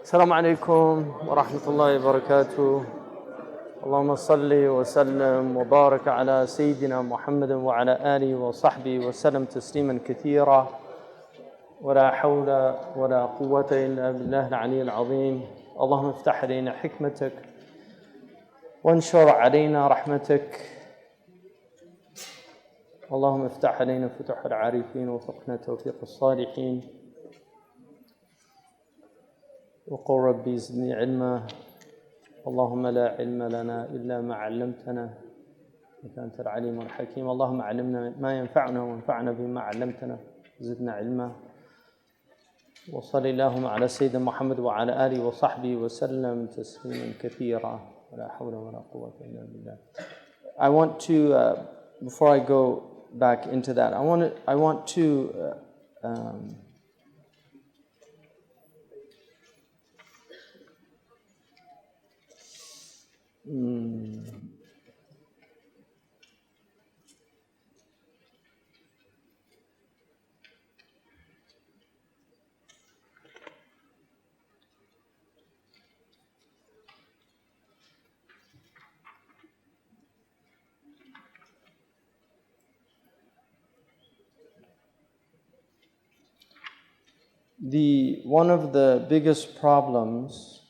السلام عليكم ورحمة الله وبركاته. اللهم صل وسلم وبارك على سيدنا محمد وعلى آله وصحبه وسلم تسليما كثيرا. ولا حول ولا قوة إلا بالله العلي العظيم. اللهم افتح علينا حكمتك وانشر علينا رحمتك. اللهم افتح علينا فتوح العارفين وفقنا توفيق الصالحين. وقل ربي زدني علما. اللهم لا علم لنا إلا ما علمتنا إنك أنت العليم الحكيم. اللهم علمنا ما ينفعنا وانفعنا بما علمتنا زدنا علما. وصل اللهم على سيدنا محمد وعلى آله وصحبه وسلم تسليما كثيرا. ولا حول ولا قوة إلا بالله. I want to, before I go back into that, I want to one of the biggest problems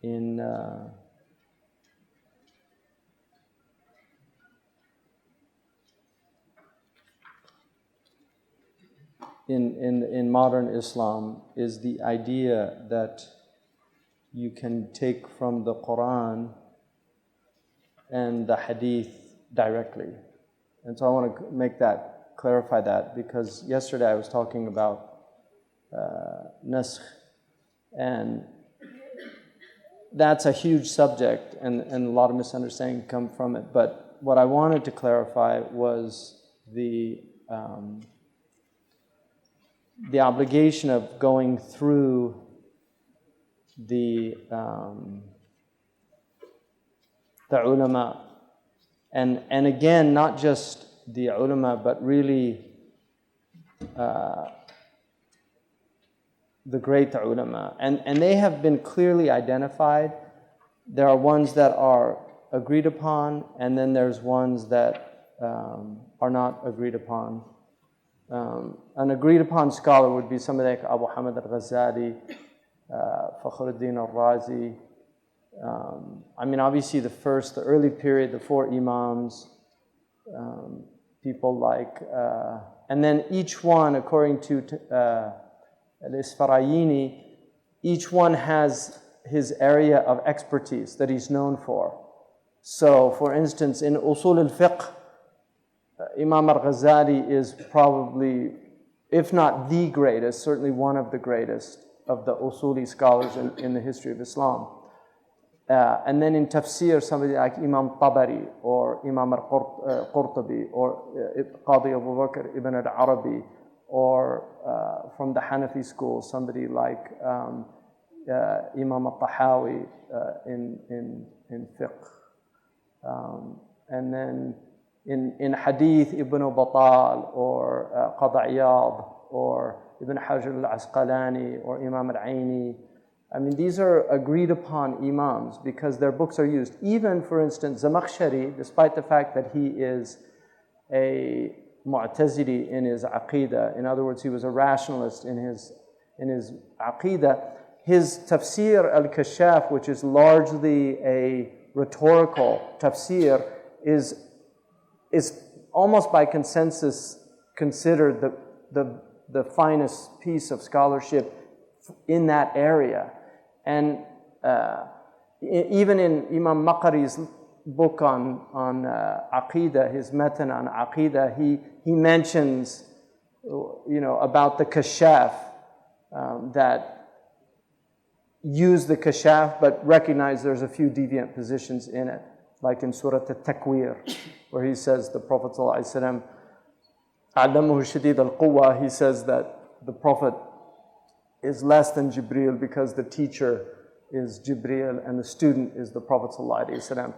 in modern Islam is the idea that you can take from the Quran and the Hadith directly. And so I want to clarify that, because yesterday I was talking about naskh, and that's a huge subject, and a lot of misunderstanding come from it. But what I wanted to clarify was the obligation of going through the ulama, and again, not just the ulama, but really the great ulama, and they have been clearly identified. There are ones that are agreed upon, and then there's ones that are not agreed upon. An agreed upon scholar would be somebody like Abu Hamid al-Ghazali, Fakhruddin al-Razi. Obviously the early period, the four imams, people like, and then each one, according to al-Isfarayini, each one has his area of expertise that he's known for. So, for instance, in Usul al-Fiqh, Imam al-Ghazali is probably, if not the greatest, certainly one of the greatest of the Usuli scholars in the history of Islam. And then in tafsir, somebody like Imam Tabari or Imam al-Qurtubi or Qadi Abu Bakr ibn al-Arabi, or from the Hanafi school, somebody like Imam al-Tahawi in fiqh. And then in hadith, Ibn Battal or Qadi Iyad or Ibn Hajar al-Asqalani or Imam al-Aini. These are agreed upon imams because their books are used. Even, for instance, Zamakhshari, despite the fact that he is a Mu'tazili in his Aqidah, in other words, he was a rationalist in his Aqidah, his tafsir al-Kashaf, which is largely a rhetorical tafsir, is almost by consensus considered the finest piece of scholarship in that area. And even in Imam Maqari's book on Aqidah, his matan on Aqidah, he mentions, about the Kashaf, that use the Kashaf but recognize there's a few deviant positions in it, like in Surah At-Takwir, where he says the Prophet ﷺ, Allamahu shadid al-quwa, he says that the Prophet is less than Jibreel because the teacher is Jibreel and the student is the Prophet ﷺ.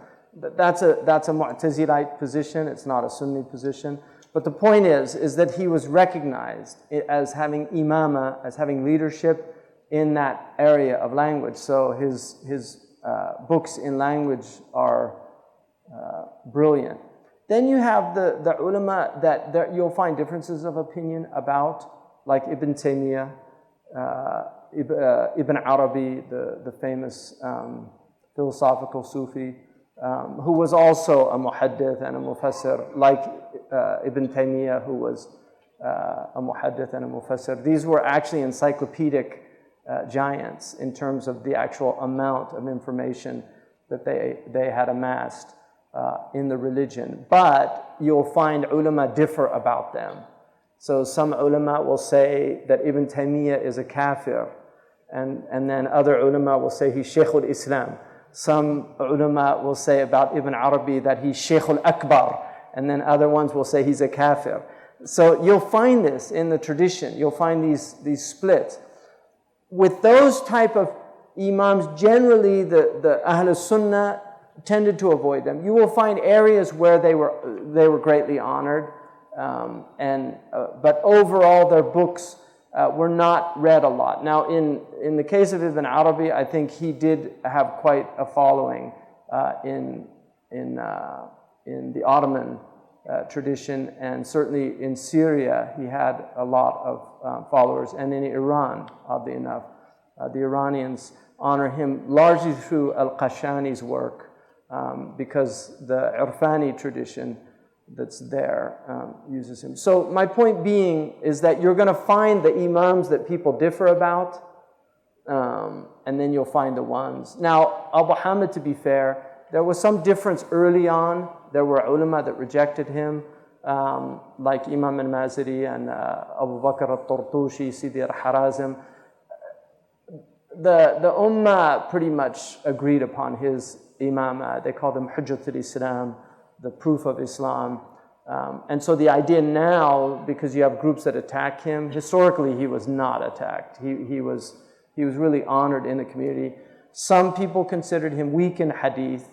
That's a Mu'tazilite position, it's not a Sunni position. But the point is that he was recognized as having imama, as having leadership in that area of language. So his books in language are brilliant. Then you have the ulama that you'll find differences of opinion about, like Ibn Taymiyyah, Ibn Arabi, the famous philosophical Sufi, who was also a muhaddith and a mufassir, like Ibn Taymiyyah, who was a muhaddith and a mufassir. These were actually encyclopedic giants in terms of the actual amount of information that they had amassed in the religion. But you'll find ulama differ about them. So some ulama will say that Ibn Taymiyyah is a kafir, and then other ulama will say he's Shaykhul Islam. Some ulama will say about Ibn Arabi that he's Shaykhul Akbar, and then other ones will say he's a kafir. So you'll find this in the tradition. You'll find these splits. With those type of imams, generally the Ahl Sunnah tended to avoid them. You will find areas where they were greatly honored, but overall their books were not read a lot. Now, in the case of Ibn Arabi, I think he did have quite a following in the Ottoman tradition, and certainly in Syria he had a lot of followers, and in Iran, oddly enough, the Iranians honor him largely through Al-Qashani's work, because the Irfani tradition that's there uses him. So my point being is that you're going to find the imams that people differ about, and then you'll find the ones. Now, Abu Hamid, to be fair, there was some difference early on. There were ulama that rejected him, like Imam al-Maziri and Abu Bakr al-Tartushi, Sidi al-Harazim. The ummah pretty much agreed upon his imamah. They called him Hujjat al-Islam, the proof of Islam. And so the idea now, because you have groups that attack him, historically he was not attacked. He was really honored in the community. Some people considered him weak in hadith,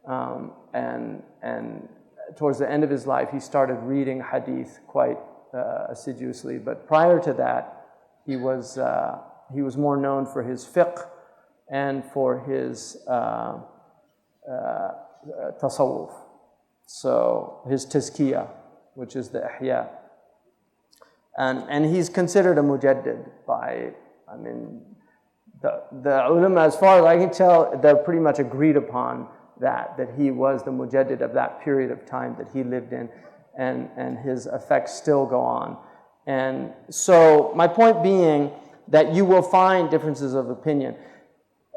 and towards the end of his life he started reading hadith quite assiduously. But prior to that, he was more known for his fiqh and for his tasawwuf. So his tazkiyah, which is the ihya. And he's considered a mujaddid by, the ulama, as far as I can tell, they're pretty much agreed upon that he was the mujaddid of that period of time that he lived in, and his effects still go on. And so my point being that you will find differences of opinion.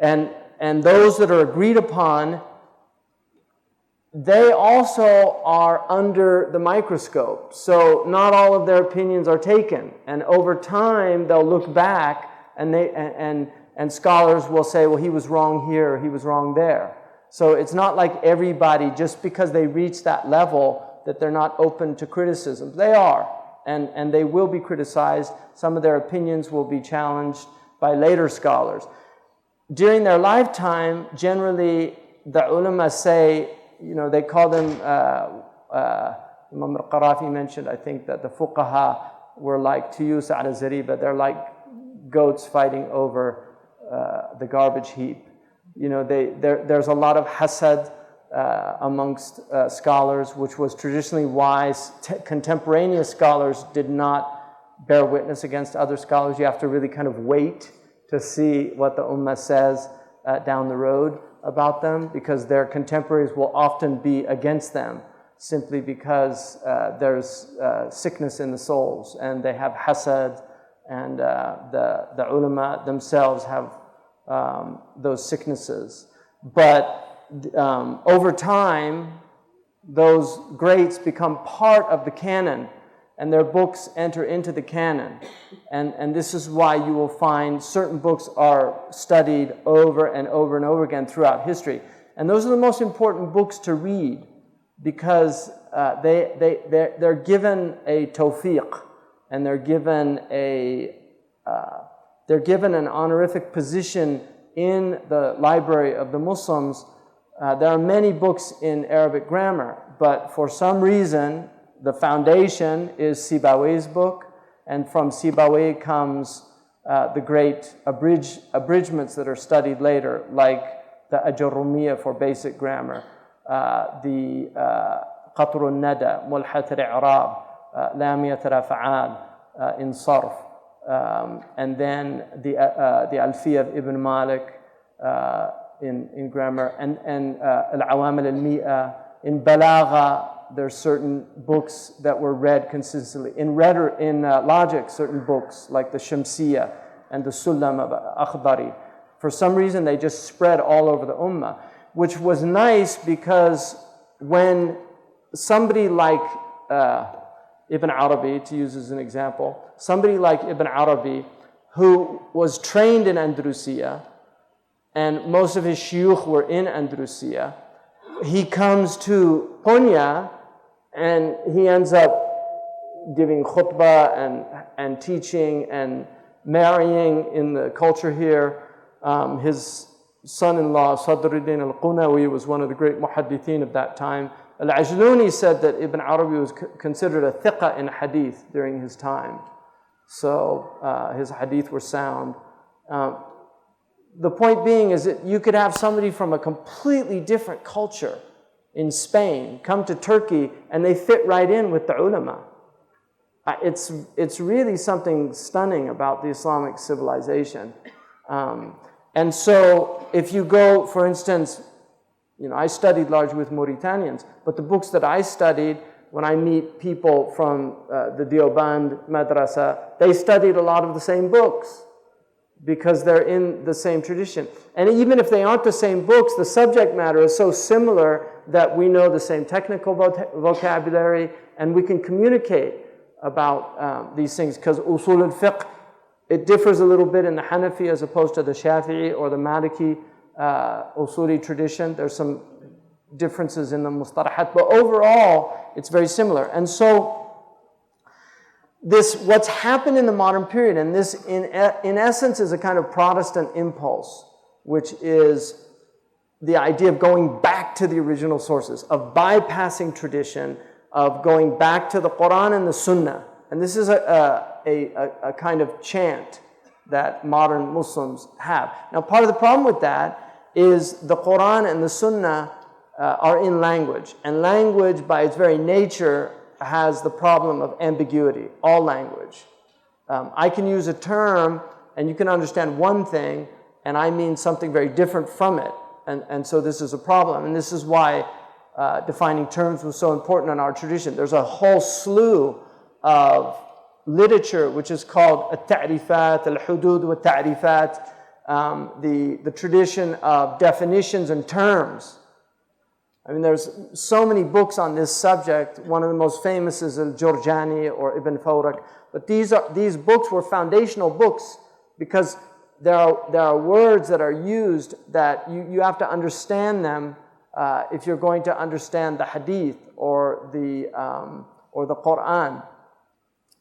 And those that are agreed upon, they also are under the microscope. So not all of their opinions are taken. And over time, they'll look back and scholars will say, well, he was wrong here, he was wrong there. So it's not like everybody, just because they reach that level, that they're not open to criticism. They are, and they will be criticized. Some of their opinions will be challenged by later scholars. During their lifetime, generally, the ulama say, they call them, Imam al-Qarafi mentioned, I think, that the fuqaha were like tuyus ala zariba. They're like goats fighting over the garbage heap. There's a lot of hasad amongst scholars, which was traditionally why contemporaneous scholars did not bear witness against other scholars. You have to really kind of wait to see what the ummah says down the road about them, because their contemporaries will often be against them simply because there's sickness in the souls, and they have hasad, and the ulama themselves have those sicknesses. But over time, those greats become part of the canon, and their books enter into the canon. And this is why you will find certain books are studied over and over and over again throughout history. And those are the most important books to read, because they're given a tawfiq, and they're given an honorific position in the library of the Muslims. There are many books in Arabic grammar, but for some reason, the foundation is Sibawayh's book, and from Sibawayh comes the great abridgments that are studied later, like the Ajurrumiya for basic grammar, the Qatr al-Nada, Mulhat al-I'rab, Lamiyat al-Af'al in Sarf, and then the Alfiya of Ibn Malik in grammar, and Al-Awamil al-Mi'a. In Balagha, there's certain books that were read consistently. In logic, certain books like the Shamsiyya and the Sulam of Akhdari. For some reason, they just spread all over the Ummah, which was nice because when somebody like Ibn Arabi, to use as an example, somebody like Ibn Arabi, who was trained in Andalusia, and most of his shuyukh were in Andalusia, he comes to Konya, and he ends up giving khutbah and teaching and marrying in the culture here. His son-in-law, Sadruddin al-Qunawi, was one of the great muhaddithin of that time. Al-Ajluni said that Ibn Arabi was considered a thiqa in hadith during his time. So his hadith were sound. The point being is that you could have somebody from a completely different culture in Spain come to Turkey and they fit right in with the ulama. It's really something stunning about the Islamic civilization. And so if you go, for instance, I studied largely with Mauritanians, but the books that I studied, when I meet people from the Deoband Madrasa, they studied a lot of the same books because they're in the same tradition. And even if they aren't the same books, the subject matter is so similar that we know the same technical vocabulary and we can communicate about these things. Because usul al-fiqh, it differs a little bit in the Hanafi as opposed to the Shafi'i or the Maliki usuli tradition. There's some differences in the mustalahat, but overall, it's very similar. And so, what's happened in the modern period, and this in essence is a kind of Protestant impulse, which is the idea of going back to the original sources, of bypassing tradition, of going back to the Quran and the Sunnah. And this is a kind of chant that modern Muslims have. Now, part of the problem with that is the Quran and the Sunnah are in language. And language, by its very nature, has the problem of ambiguity, all language. I can use a term and you can understand one thing and I mean something very different from it. And so this is a problem. And this is why defining terms was so important in our tradition. There's a whole slew of literature which is called al-ta'rifat, al-hudud wa-ta'rifat, the tradition of definitions and terms. I mean, there's so many books on this subject. One of the most famous is Al-Jurjani or Ibn Fawrak. But these books were foundational books because there are words that are used that you have to understand them if you're going to understand the Hadith or the Quran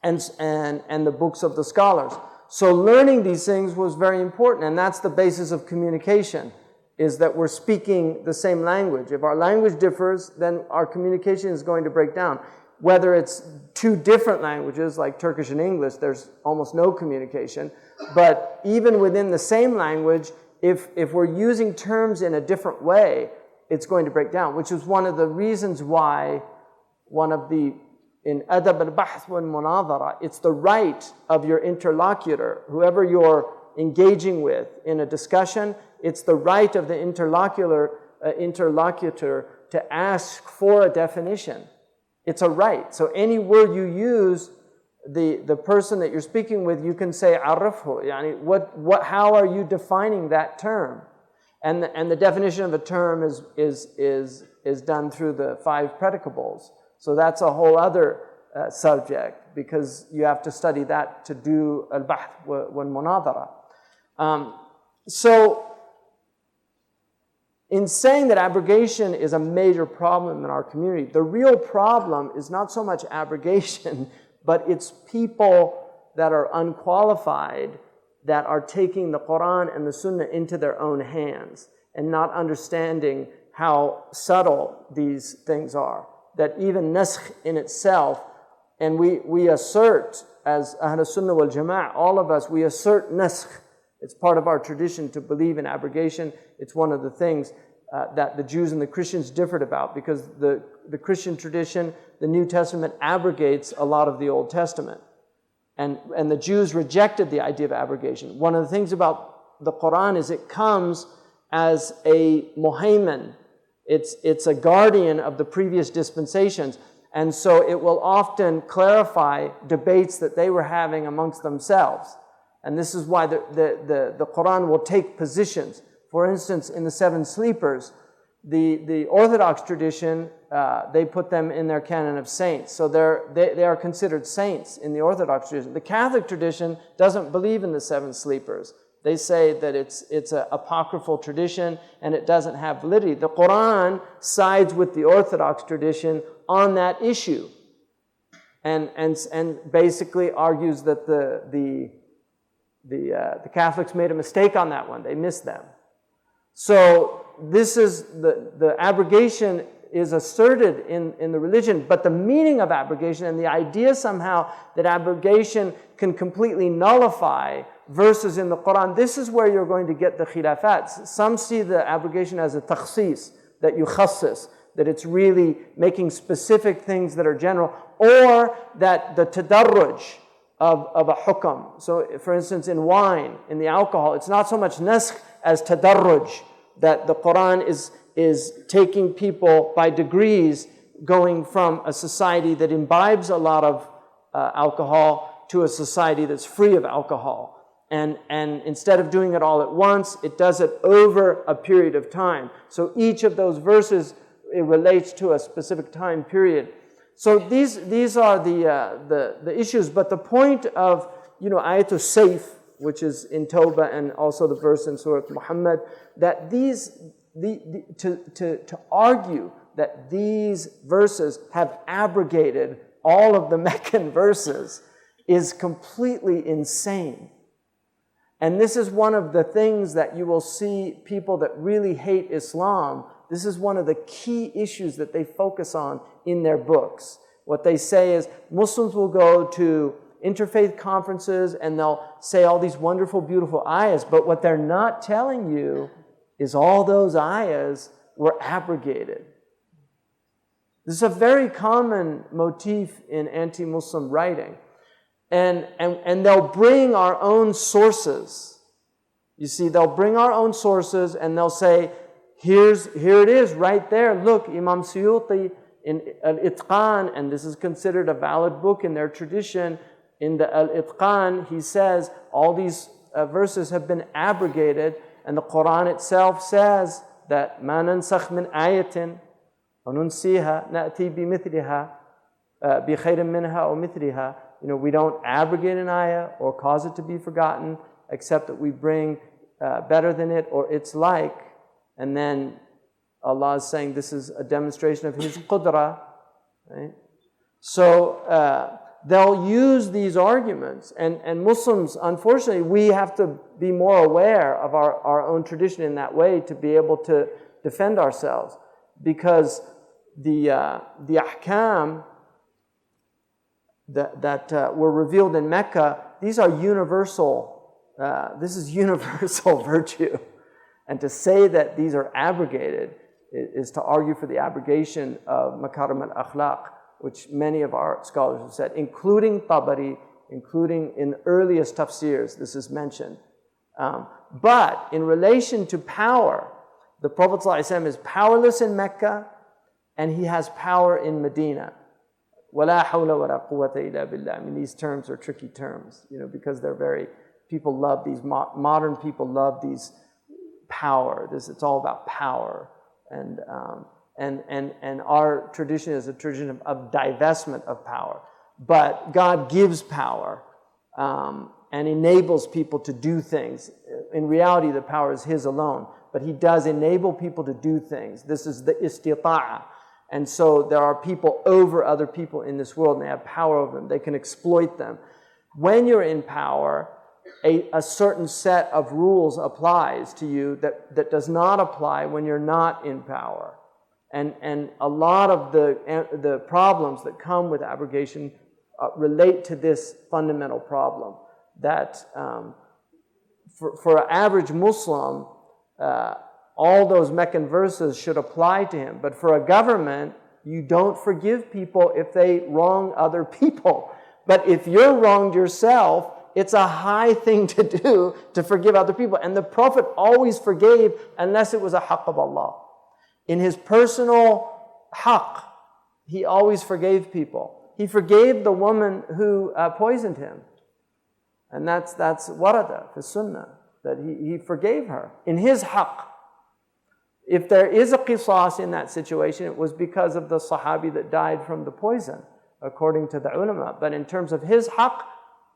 and the books of the scholars. So learning these things was very important, and that's the basis of communication. Is that we're speaking the same language. If our language differs, then our communication is going to break down. Whether it's two different languages, like Turkish and English, there's almost no communication. But even within the same language, if we're using terms in a different way, it's going to break down, which is one of the reasons why in Adab al-Bahth wal-Munadhara, it's the right of your interlocutor, whoever you're engaging with in a discussion, it's the right of the interlocutor to ask for a definition. It's a right. So any word you use, the person that you're speaking with, you can say arafhu. Yani how are you defining that term? And the definition of a term is done through the 5 predicables. So that's a whole other subject because you have to study that to do al-bahth wal-munadhara. So in saying that abrogation is a major problem in our community, the real problem is not so much abrogation, but it's people that are unqualified that are taking the Quran and the Sunnah into their own hands and not understanding how subtle these things are. That even naskh in itself And we assert, as Ahl Sunnah wal Jama'ah, all of us, we assert naskh. It's part of our tradition to believe in abrogation. It's one of the things that the Jews and the Christians differed about, because the Christian tradition, the New Testament, abrogates a lot of the Old Testament. And the Jews rejected the idea of abrogation. One of the things about the Quran is it comes as a muhaymin. It's a guardian of the previous dispensations. And so it will often clarify debates that they were having amongst themselves. And this is why the Quran will take positions. For instance, in the seven sleepers, the Orthodox tradition, they put them in their canon of saints. So they are considered saints in the Orthodox tradition. The Catholic tradition doesn't believe in the seven sleepers. They say that it's an apocryphal tradition and it doesn't have validity. The Quran sides with the Orthodox tradition on that issue, and basically argues that the Catholics made a mistake on that one. They missed them. So this is the abrogation is asserted in the religion, but the meaning of abrogation and the idea somehow that abrogation can completely nullify verses in the Quran, this is where you're going to get the khilafat. Some see the abrogation as a takhsis, that you khassis, that it's really making specific things that are general, or that the tadarruj of a hukam. So, for instance, in wine, in the alcohol, it's not so much naskh as tadarruj, that the Quran is taking people by degrees, going from a society that imbibes a lot of alcohol to a society that's free of alcohol. And instead of doing it all at once, it does it over a period of time. So each of those verses, it relates to a specific time period. So these are the issues. But the point of, Ayatul Sayf, which is in Tawbah and also the verse in Surah Muhammad, that to argue that these verses have abrogated all of the Meccan verses is completely insane. And this is one of the things that you will see people that really hate Islam. This is one of the key issues that they focus on in their books. What they say is Muslims will go to interfaith conferences and they'll say all these wonderful, beautiful ayahs, but what they're not telling you is all those ayahs were abrogated. This is a very common motif in anti-Muslim writing. And they'll bring our own sources. You see, they'll bring our own sources and they'll say, here it is right there. Look, Imam Suyuti in Al-Itqan, and this is considered a valid book in their tradition. In the Al-Itqan, he says all these verses have been abrogated, and the Quran itself says that مَا نَنْسَخْ مِنْ آيَةٍ وَنُنْسِيهَا نَأْتِي بِمِثْلِهَا بِخَيْرٍ مِنْهَا أَوْ مِثْلِهَا. We don't abrogate an ayah or cause it to be forgotten, except that we bring better than it or its like. And then Allah is saying this is a demonstration of His qudra. Right? So they'll use these arguments. And Muslims, unfortunately, we have to be more aware of our own tradition in that way to be able to defend ourselves. Because the ahkam that were revealed in Mecca, these are universal. This is universal virtue. And to say that these are abrogated is to argue for the abrogation of makarim al-akhlaq, which many of our scholars have said, including Tabari, including in earliest tafsirs, this is mentioned. But in relation to power, the Prophet ﷺ is powerless in Mecca, and he has power in Medina. وَلَا حَوْلَ وَلَا قُوَّةَ إِلَّا بِاللَّهِ. I mean, these terms are tricky terms, because they're people love these, modern people love these power. It's all about power. And our tradition is a tradition of divestment of power. But God gives power and enables people to do things. In reality, the power is His alone. But He does enable people to do things. This is the istita'a. And so there are people over other people in this world, and they have power over them. They can exploit them. When you're in power, a certain set of rules applies to you that does not apply when you're not in power. And a lot of the problems that come with abrogation relate to this fundamental problem that for an average Muslim, all those Meccan verses should apply to him. But for a government, you don't forgive people if they wrong other people. But if you're wronged yourself, it's a high thing to do to forgive other people. And the Prophet always forgave unless it was a haqq of Allah. In his personal haqq, he always forgave people. He forgave the woman who poisoned him. And that's warada, the sunnah, that he forgave her in his haqq. If there is a qisas in that situation, it was because of the sahabi that died from the poison, according to the ulama. But in terms of his haqq,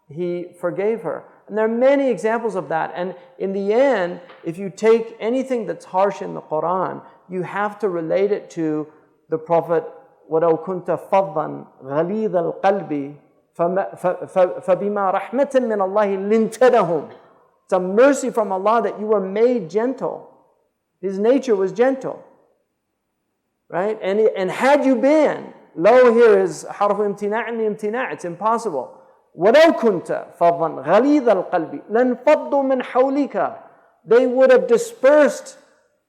he forgave her. And there are many examples of that. And in the end, if you take anything that's harsh in the Quran, you have to relate it to the Prophet, وَلَوْ كُنْتَ فَضًّا غَلِيظَ الْقَلْبِ فَبِمَا رَحْمَةٍ مِّنَ اللَّهِ لِنْتَ لَهُمْ. It's a mercy from Allah that you were made gentle. His nature was gentle. Right? And had you been, low here is حرف امتناع and امتناع. It's impossible. وَلَوْ كُنْتَ فَضًّا غَلِيظَ الْقَلْبِ لَانْفَضُّوا مِنْ حَوْلِكَ. They would have dispersed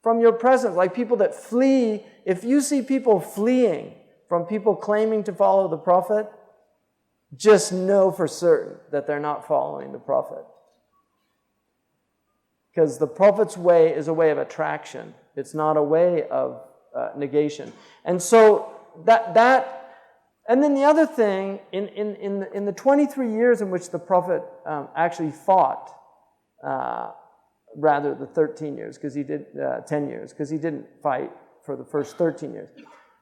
from your presence. Like people that flee. If you see people fleeing from people claiming to follow the Prophet, just know for certain that they're not following the Prophet. Because the Prophet's way is a way of attraction. It's not a way of negation. And so and then the other thing, in the 23 years in which the Prophet actually fought, rather the 13 years, because he did 10 years, because he didn't fight for the first 13 years.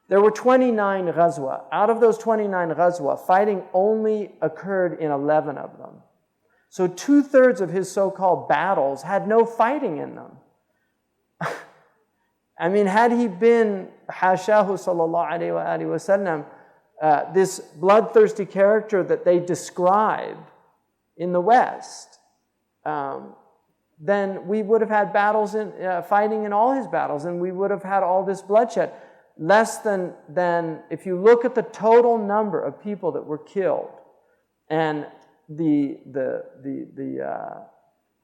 There were 29 ghazwa. Out of those 29 ghazwa, fighting only occurred in 11 of them. So 2/3 of his so-called battles had no fighting in them. I mean, had he been, hashahu sallallahu alayhi wa sallam, this bloodthirsty character that they describe in the West, then we would have had battles fighting in all his battles, and we would have had all this bloodshed. Less than if you look at the total number of people that were killed, and there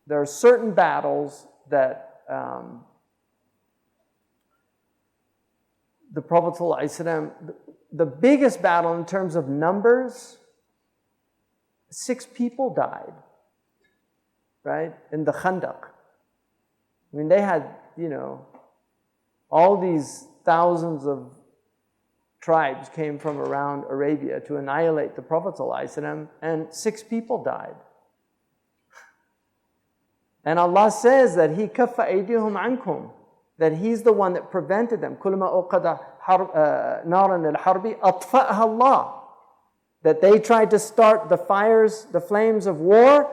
are certain battles that the Prophet ﷺ, the biggest battle in terms of numbers, 6 people died, right, in the Khandaq. I mean, they had, all these thousands of tribes came from around Arabia to annihilate the Prophet ﷺ, and 6 people died. And Allah says that He kaffa aydihum ankum, that He's the one that prevented them. كُلَّمَا أُوقَدَ نَارًا لِلْحَرْبِ أَطْفَأَهَا اللَّهُ. That they tried to start the flames of war,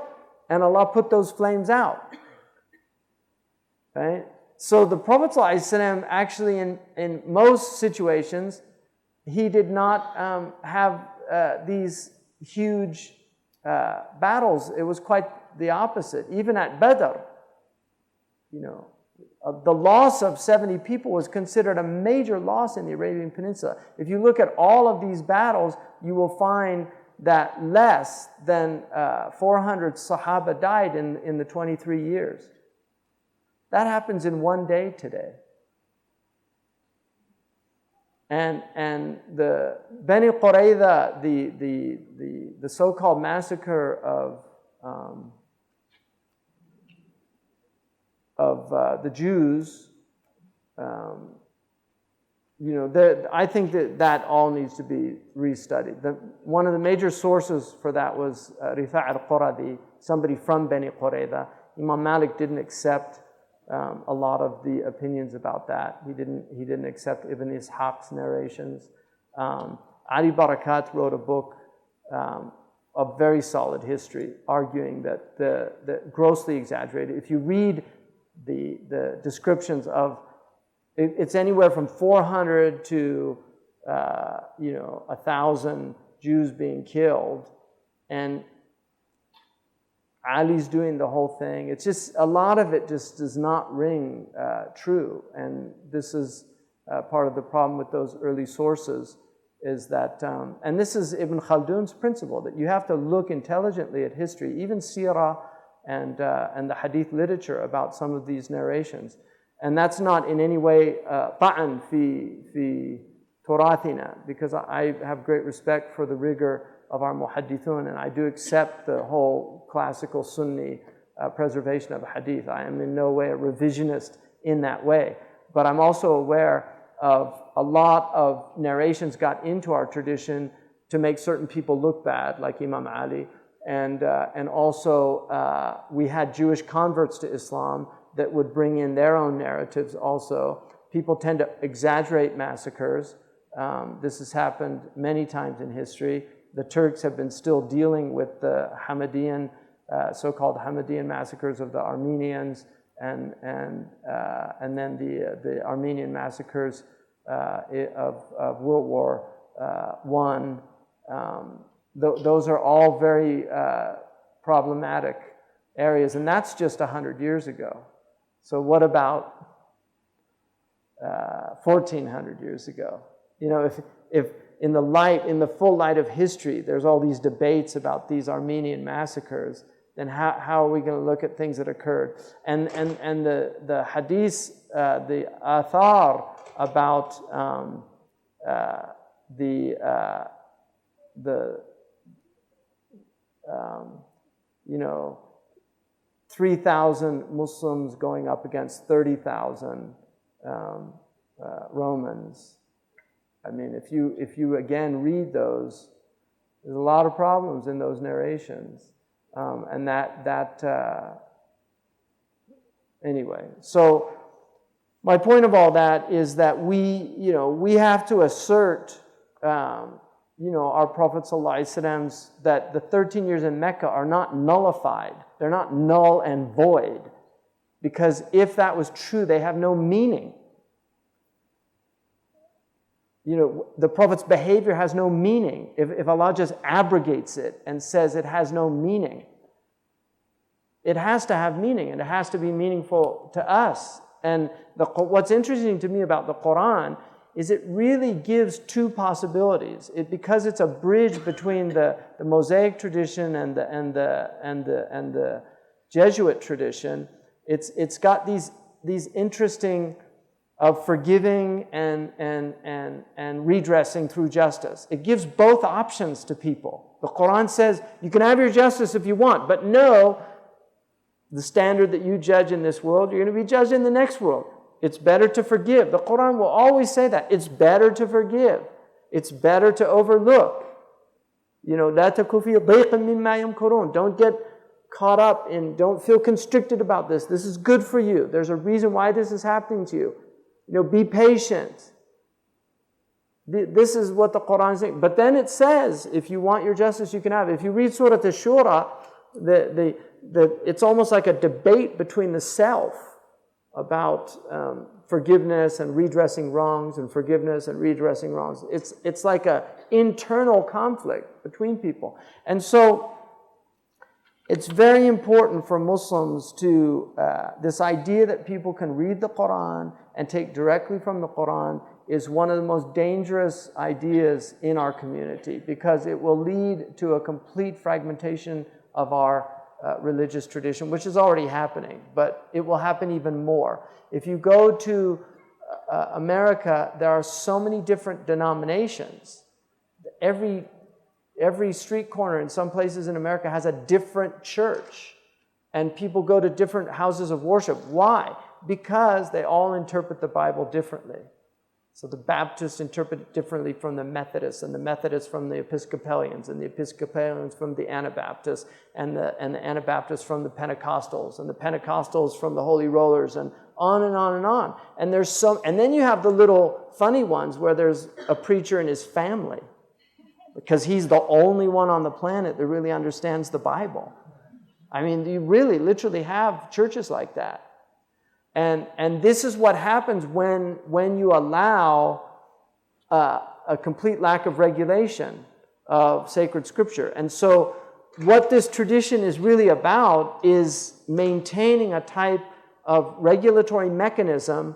and Allah put those flames out. Right? So the Prophet ﷺ actually in most situations, he did not have these huge battles. It was quite the opposite. Even at Badr, the loss of 70 people was considered a major loss in the Arabian Peninsula. If you look at all of these battles, you will find that less than 400 Sahaba died in the 23 years. That happens in one day today. And the Bani Qurayza, the so-called massacre of the Jews, I think that all needs to be restudied. One of the major sources for that was Rifa' al-Quradi, somebody from Bani Qurayza. Imam Malik didn't accept a lot of the opinions about that. He didn't accept Ibn Ishaq's narrations. Ali Barakat wrote a book of very solid history, arguing that the grossly exaggerated. If you read the descriptions of, it's anywhere from 400 to 1,000 Jews being killed, and Ali's doing the whole thing. It's just, a lot of it just does not ring true. And this is part of the problem with those early sources, is that, and this is Ibn Khaldun's principle, that you have to look intelligently at history, even seerah and the hadith literature about some of these narrations. And that's not in any way ta'an fi turathina, because I have great respect for the rigor of our muhaddithun, and I do accept the whole classical Sunni preservation of hadith. I am in no way a revisionist in that way. But I'm also aware of a lot of narrations got into our tradition to make certain people look bad, like Imam Ali. And also we had Jewish converts to Islam that would bring in their own narratives also. People tend to exaggerate massacres. This has happened many times in history. The Turks have been still dealing with the Hamidian, so-called Hamidian massacres of the Armenians, and then the Armenian massacres of World War I. Those are all very problematic areas, and that's just 100 years ago. So what about 1,400 years ago? You know, if in the full light of history, there's all these debates about these Armenian massacres, then how are we going to look at things that occurred? And the hadiths, the athar about you know, 3,000 Muslims going up against 30,000 Romans. I mean, if you again read those, there's a lot of problems in those narrations, and anyway. So my point of all that is that we have to assert, our Prophet ﷺ's, that the 13 years in Mecca are not nullified. They're not null and void, because if that was true, they have no meaning. You know, the Prophet's behavior has no meaning if Allah just abrogates it and says it has no meaning. It has to have meaning, and it has to be meaningful to us. And what's interesting to me about the Quran is it really gives two possibilities. Because it's a bridge between the Mosaic tradition and the Jesuit tradition. It's got these interesting of forgiving and redressing through justice. It gives both options to people. The Quran says you can have your justice if you want, but know the standard that you judge in this world, you're going to be judged in the next world. It's better to forgive. The Quran will always say that. It's better to forgive. It's better to overlook. You know, لَا تَكُ فِي ضَيْقٍ مِّمَّا يَمْكُرُونَ. Don't get caught up in, don't feel constricted about this. This is good for you. There's a reason why this is happening to you. You know, be patient. This is what the Quran is saying. But then it says, if you want your justice, you can have it. If you read Surah Ash-Shura, it's almost like a debate between the self about forgiveness and redressing wrongs, and forgiveness and redressing wrongs. It's like an internal conflict between people. And so it's very important for Muslims to, this idea that people can read the Quran and take directly from the Quran is one of the most dangerous ideas in our community, because it will lead to a complete fragmentation of our religious tradition, which is already happening, but it will happen even more. If you go to America, there are so many different denominations. Every street corner in some places in America has a different church, and people go to different houses of worship. Why? Because they all interpret the Bible differently. So the Baptists interpret it differently from the Methodists, and the Methodists from the Episcopalians, and the Episcopalians from the Anabaptists, and the Anabaptists from the Pentecostals, and the Pentecostals from the Holy Rollers, and on and on and on. And and then you have the little funny ones where there's a preacher and his family, because he's the only one on the planet that really understands the Bible. I mean, you really literally have churches like that. And this is what happens when you allow a complete lack of regulation of sacred scripture. And so what this tradition is really about is maintaining a type of regulatory mechanism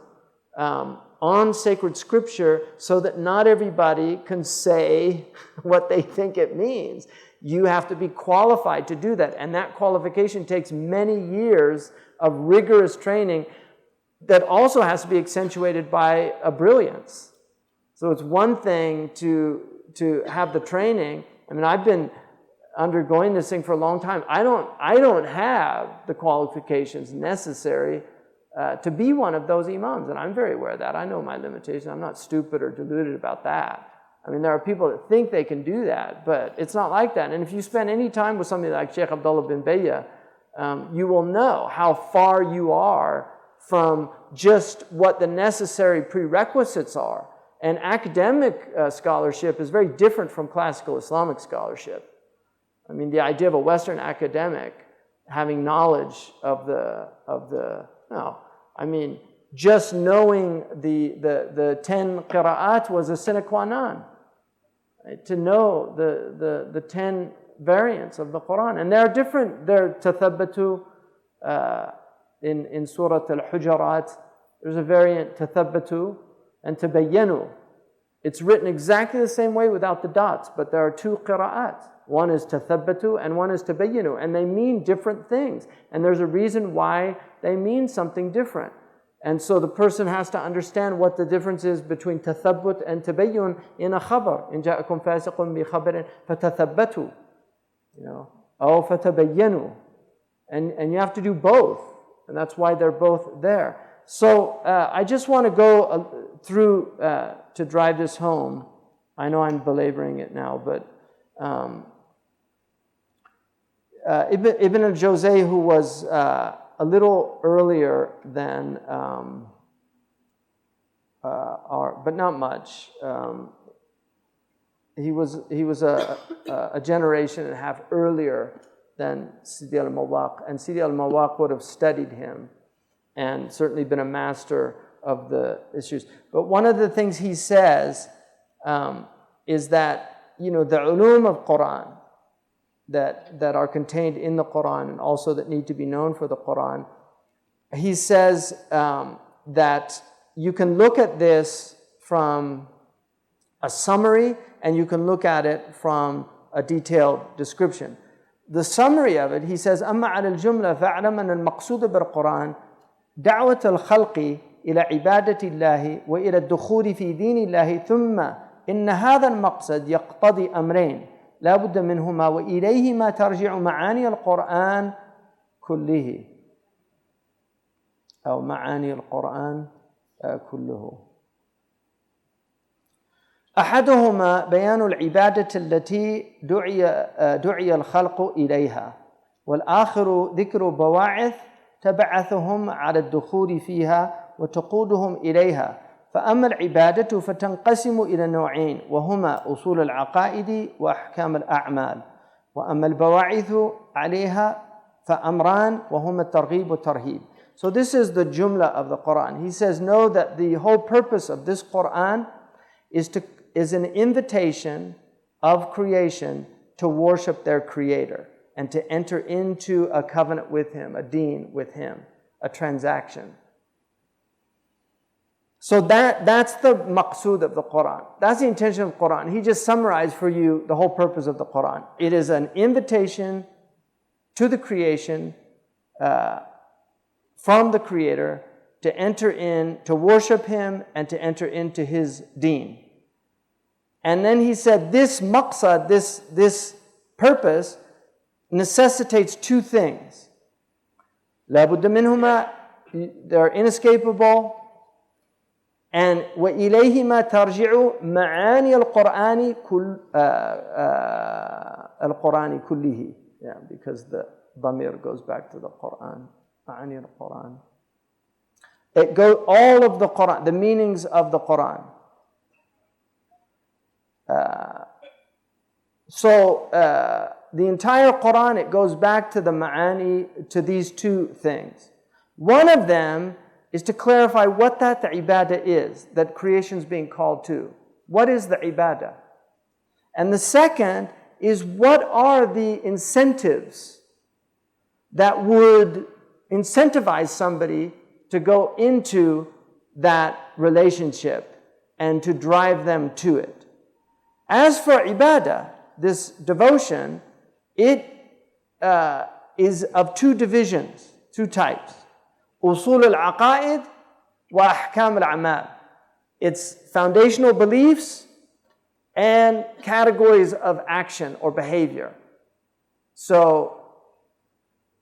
on sacred scripture so that not everybody can say what they think it means. You have to be qualified to do that. And that qualification takes many years of rigorous training that also has to be accentuated by a brilliance. So it's one thing to have the training. I mean, I've been undergoing this thing for a long time. I don't have the qualifications necessary to be one of those imams, and I'm very aware of that. I know my limitations. I'm not stupid or deluded about that. I mean, there are people that think they can do that, but it's not like that. And if you spend any time with somebody like Sheikh Abdullah bin Bayya, you will know how far you are from just what the necessary prerequisites are. And academic scholarship is very different from classical Islamic scholarship. I mean, the idea of a Western academic having knowledge of no. I mean, just knowing the 10 qira'at was a sine qua non. Right? To know the 10 variants of the Quran. And there are different, there tathabbatu in Surah Al-Hujurat, there's a variant tathabbatu and tabayyanu. It's written exactly the same way without the dots, but there are two qira'at. One is tathabbatu and one is tabayyanu, and they mean different things. And there's a reason why they mean something different. And so the person has to understand what the difference is between tathabbut and tabayyun in a khabar. In ja'akum fasiqun bi khabarin fatathabbatu, aw fatabayyanu. And you have to do both, and that's why they're both there. So I just want to go through to drive this home. I know I'm belaboring it now, but Ibn al-Jawzi, who was a little earlier than, but not much. He was a generation and a half earlier than Sidi al-Mawaq, and Sidi al-Mawaq would have studied him and certainly been a master of the issues. But one of the things he says is that, the ulum of Quran that are contained in the Quran and also that need to be known for the Quran, he says that you can look at this from a summary and you can look at it from a detailed description. The summary of it, he says, أما على الجملة فاعلم أن المقصود بالقرآن دعوة الخلق إلى عبادة الله وإلى الدخول في دين الله ثم إن هذا المقصد يقتضي أمرين لا بد منهما وإليهما ترجع معاني القرآن كله أو معاني القرآن كله. أحدهما بيان العبادة التي دعي الخلق إليها، والآخر ذكر بواعث تبعثهم على الدخول فيها وتقودهم إليها. فأما العبادة فتنقسم إلى نوعين وهما أصول العقائد وأحكام الأعمال، وأما البواعث عليها فأمران وهما الترغيب والترهيب. So this is the jumla of the Quran. He says, know that the whole purpose of this Quran is an invitation of creation to worship their Creator and to enter into a covenant with Him, a deen with Him, a transaction. So that's the maqsood of the Quran. That's the intention of the Quran. He just summarized for you the whole purpose of the Quran. It is an invitation to the creation from the Creator to enter in, to worship Him and to enter into His deen. And then he said this maqsad, this purpose necessitates two things. La budda minhuma, they're inescapable. And وَإِلَيْهِمَا تَرْجِعُ مَعَانِي الْقُرْآنِ كُلِّهِ. Yeah, because the dhamir goes back to the Quran. مَعَانِي الْقُرْآنِ. It goes, all of the Quran, the meanings of the Quran. The entire Quran, it goes back to the ma'ani, to these two things. One of them is to clarify what that the ibadah is, that creation is being called to. What is the ibadah? And the second is what are the incentives that would incentivize somebody to go into that relationship and to drive them to it. As for ibadah, this devotion, it is of two divisions, two types. Usul al-aqaid wa ahkam al-amal. It's foundational beliefs and categories of action or behavior. So,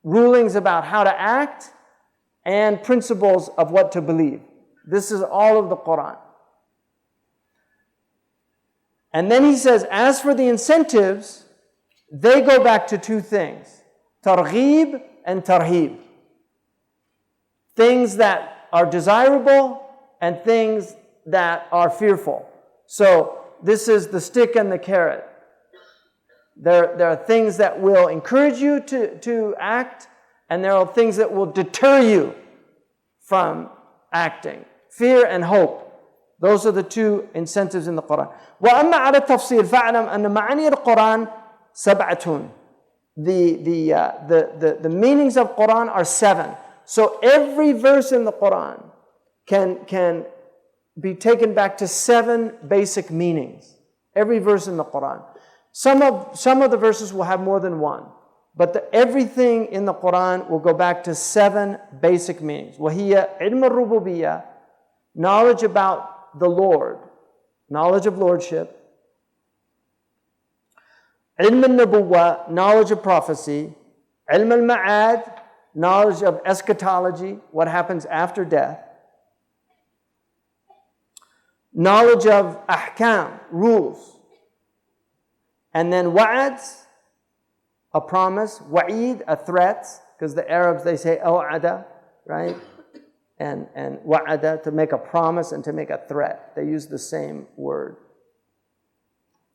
rulings about how to act and principles of what to believe. This is all of the Quran. And then he says, as for the incentives, they go back to two things: targhib and tarhib. Things that are desirable and things that are fearful. So this is the stick and the carrot. There are things that will encourage you to act, and there are things that will deter you from acting. Fear and hope. Those are the two incentives in the Quran. وَأَمَّا عَلَى التَّفْصِيلِ فَاعْلَمْ أَنَّ مَعَانِيَ الْقُرْآنِ سَبْعَةٌ. The meanings of Quran are 7. So every verse in the Quran can be taken back to 7 basic meanings. Every verse in the Quran. Some of the verses will have more than one, but everything in the Quran will go back to 7 basic meanings. وَهِيَ عِلْمُ الرُّبُوبِيَّةِ, knowledge about the Lord, knowledge of lordship. علم النبوة, knowledge of prophecy. علم المعاد, knowledge of eschatology, what happens after death. Knowledge of ahkam, rules. And then wa'ad, a promise. Wa'id, a threat, because the Arabs, they say aw'ada, right? And wa'ada, to make a promise and to make a threat. They use the same word.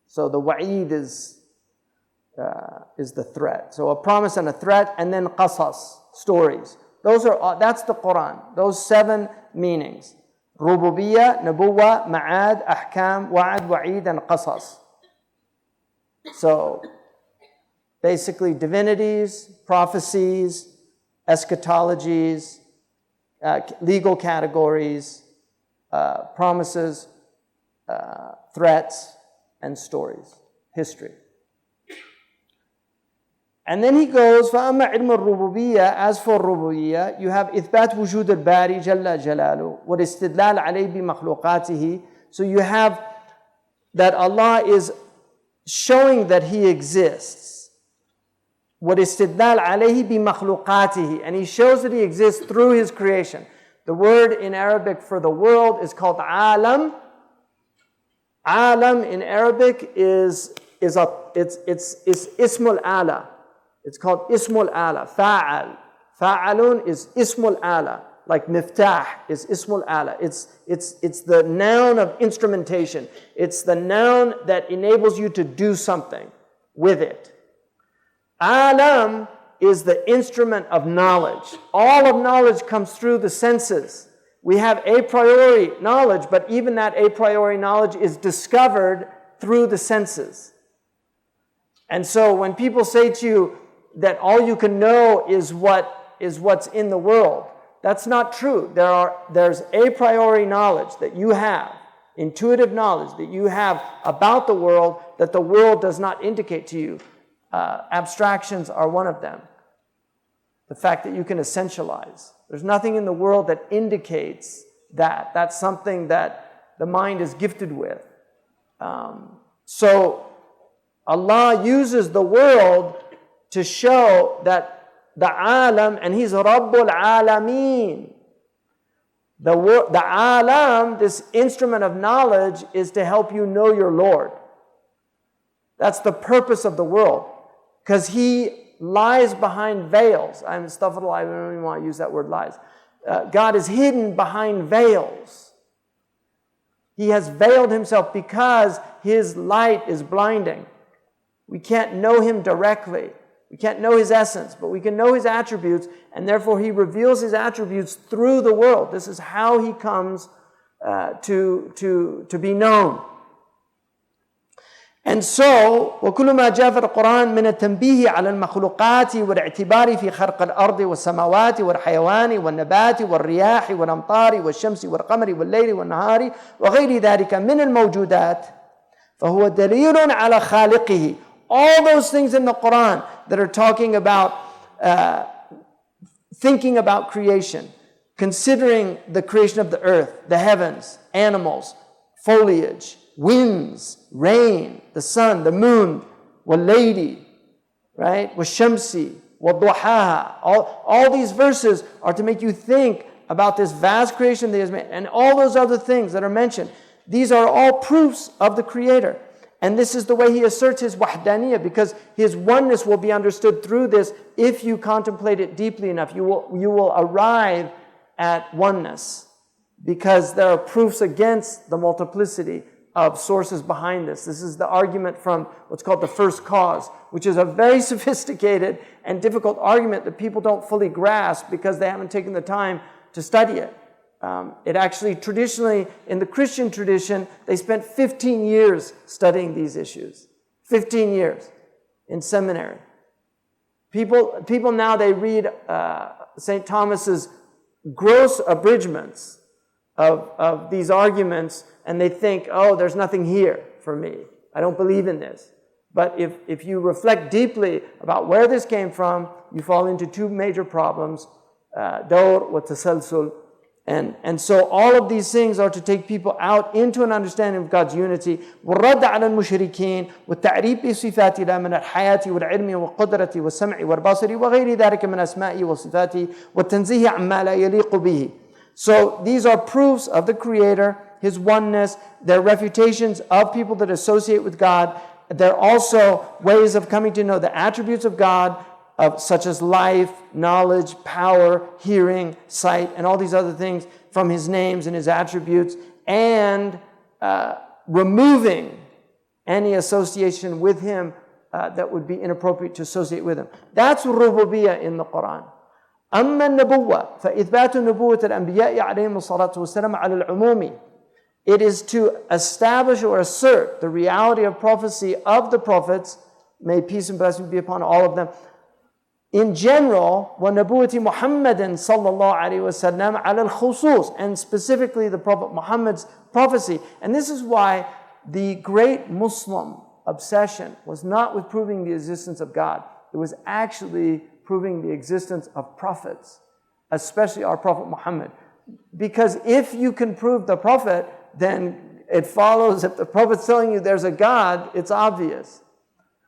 So the wa'id is the threat. So a promise and a threat, and then qasas, stories. That's the Quran. Those 7 meanings. Rububiyyah, Nubuwwah, Ma'ad, Ahkam, Wa'ad, Wa'id, and Qasas. So, basically divinities, prophecies, eschatologies, legal categories, promises, threats, and stories, history. And then he goes, فَأَمَّا عِلْمُ الرُّبُوبِيَّةِ, as for rububiyyah, you have إثبات وجود الباري جل جلاله والاستدلال عليه بمخلوقاته. So you have that Allah is showing that He exists. والاستدلال عليه بمخلوقاته, and He shows that He exists through His creation. The word in Arabic for the world is called alam. Alam in Arabic is ismul ala. It's called ismul ala. Fa'al. Fa'alun is ismul ala. Like miftah is ismul ala. It's the noun of instrumentation. It's the noun that enables you to do something with it. Alam is the instrument of knowledge. All of knowledge comes through the senses. We have a priori knowledge, but even that a priori knowledge is discovered through the senses. And so when people say to you that all you can know is what's in the world, that's not true. There's a priori knowledge that you have, intuitive knowledge that you have about the world that the world does not indicate to you. Abstractions are one of them. The fact that you can essentialize. There's nothing in the world that indicates that. That's something that the mind is gifted with. So Allah uses the world to show that the alam, and He's Rabbul Alameen. The alam, this instrument of knowledge, is to help you know your Lord. That's the purpose of the world. Because He lies behind veils. I don't even want to use that word lies. God is hidden behind veils. He has veiled Himself because His light is blinding. We can't know Him directly. We can't know His essence, but we can know His attributes, and therefore He reveals His attributes through the world. This is how He comes to be known. And so وكل ما جاء في القرآن من التنبيه على المخلوقات والاعتبار في خلق الأرض والسماوات والحيوان والنبات والرياح والأمطار والشمس والقمر والليل والنهار وغير ذلك من الموجودات فهو دليل على خالقه. All those things in the Quran that are talking about thinking about creation, considering the creation of the earth, the heavens, animals, foliage, winds, rain, the sun, the moon, والليل, right? والشمس, والضحاها. All these verses are to make you think about this vast creation that He has made, and all those other things that are mentioned. These are all proofs of the Creator. And this is the way He asserts His wahdaniyah, because His oneness will be understood through this. If you contemplate it deeply enough, you will arrive at oneness, because there are proofs against the multiplicity of sources behind this. This is the argument from what's called the first cause, which is a very sophisticated and difficult argument that people don't fully grasp because they haven't taken the time to study it. It actually, traditionally, in the Christian tradition, they spent 15 years studying these issues. 15 years in seminary. People now, they read St. Thomas's gross abridgments of these arguments, and they think, oh, there's nothing here for me. I don't believe in this. But if you reflect deeply about where this came from, you fall into two major problems, dawr wa tasalsul. And so all of these things are to take people out into an understanding of God's unity. وَالرَّدَّ عَلَى الْمُشْرِكِينَ وَالتَّعْرِيفِ بِصِفَاتِ اللَّهِ مِنَ الْحَيَاةِ وَالْعِلْمِ وَالْقُدْرَةِ وَالسَّمْعِ وَالْبَصَرِ وَغَيْرِ ذَلِكَ مِنْ أَسْمَائِهِ وَصِفَاتِهِ وَالتَّنْزِيهِ عَمَّا لَا يَلِيقُ بِهِ. So these are proofs of the Creator, His oneness. They're refutations of people that associate with God. They're also ways of coming to know the attributes of God, such as life, knowledge, power, hearing, sight, and all these other things from His names and His attributes, and removing any association with Him that would be inappropriate to associate with Him. That's rububiyyah in the Quran. أما النبوة فإثبات نبوة الأنبياء عليهم الصلاة والسلام على العموم. It is to establish or assert the reality of prophecy of the prophets, may peace and blessing be upon all of them, in general, وَنَبُوَّةِ مُحَمَّدٍ صَلَّى اللَّهُ عَلَيْهِ وَسَلَّمَ عَلَى الْخُصُوص, and specifically the Prophet Muhammad's prophecy. And this is why the great Muslim obsession was not with proving the existence of God. It was actually proving the existence of prophets, especially our Prophet Muhammad. Because if you can prove the Prophet, then it follows, if the Prophet's telling you there's a God, it's obvious.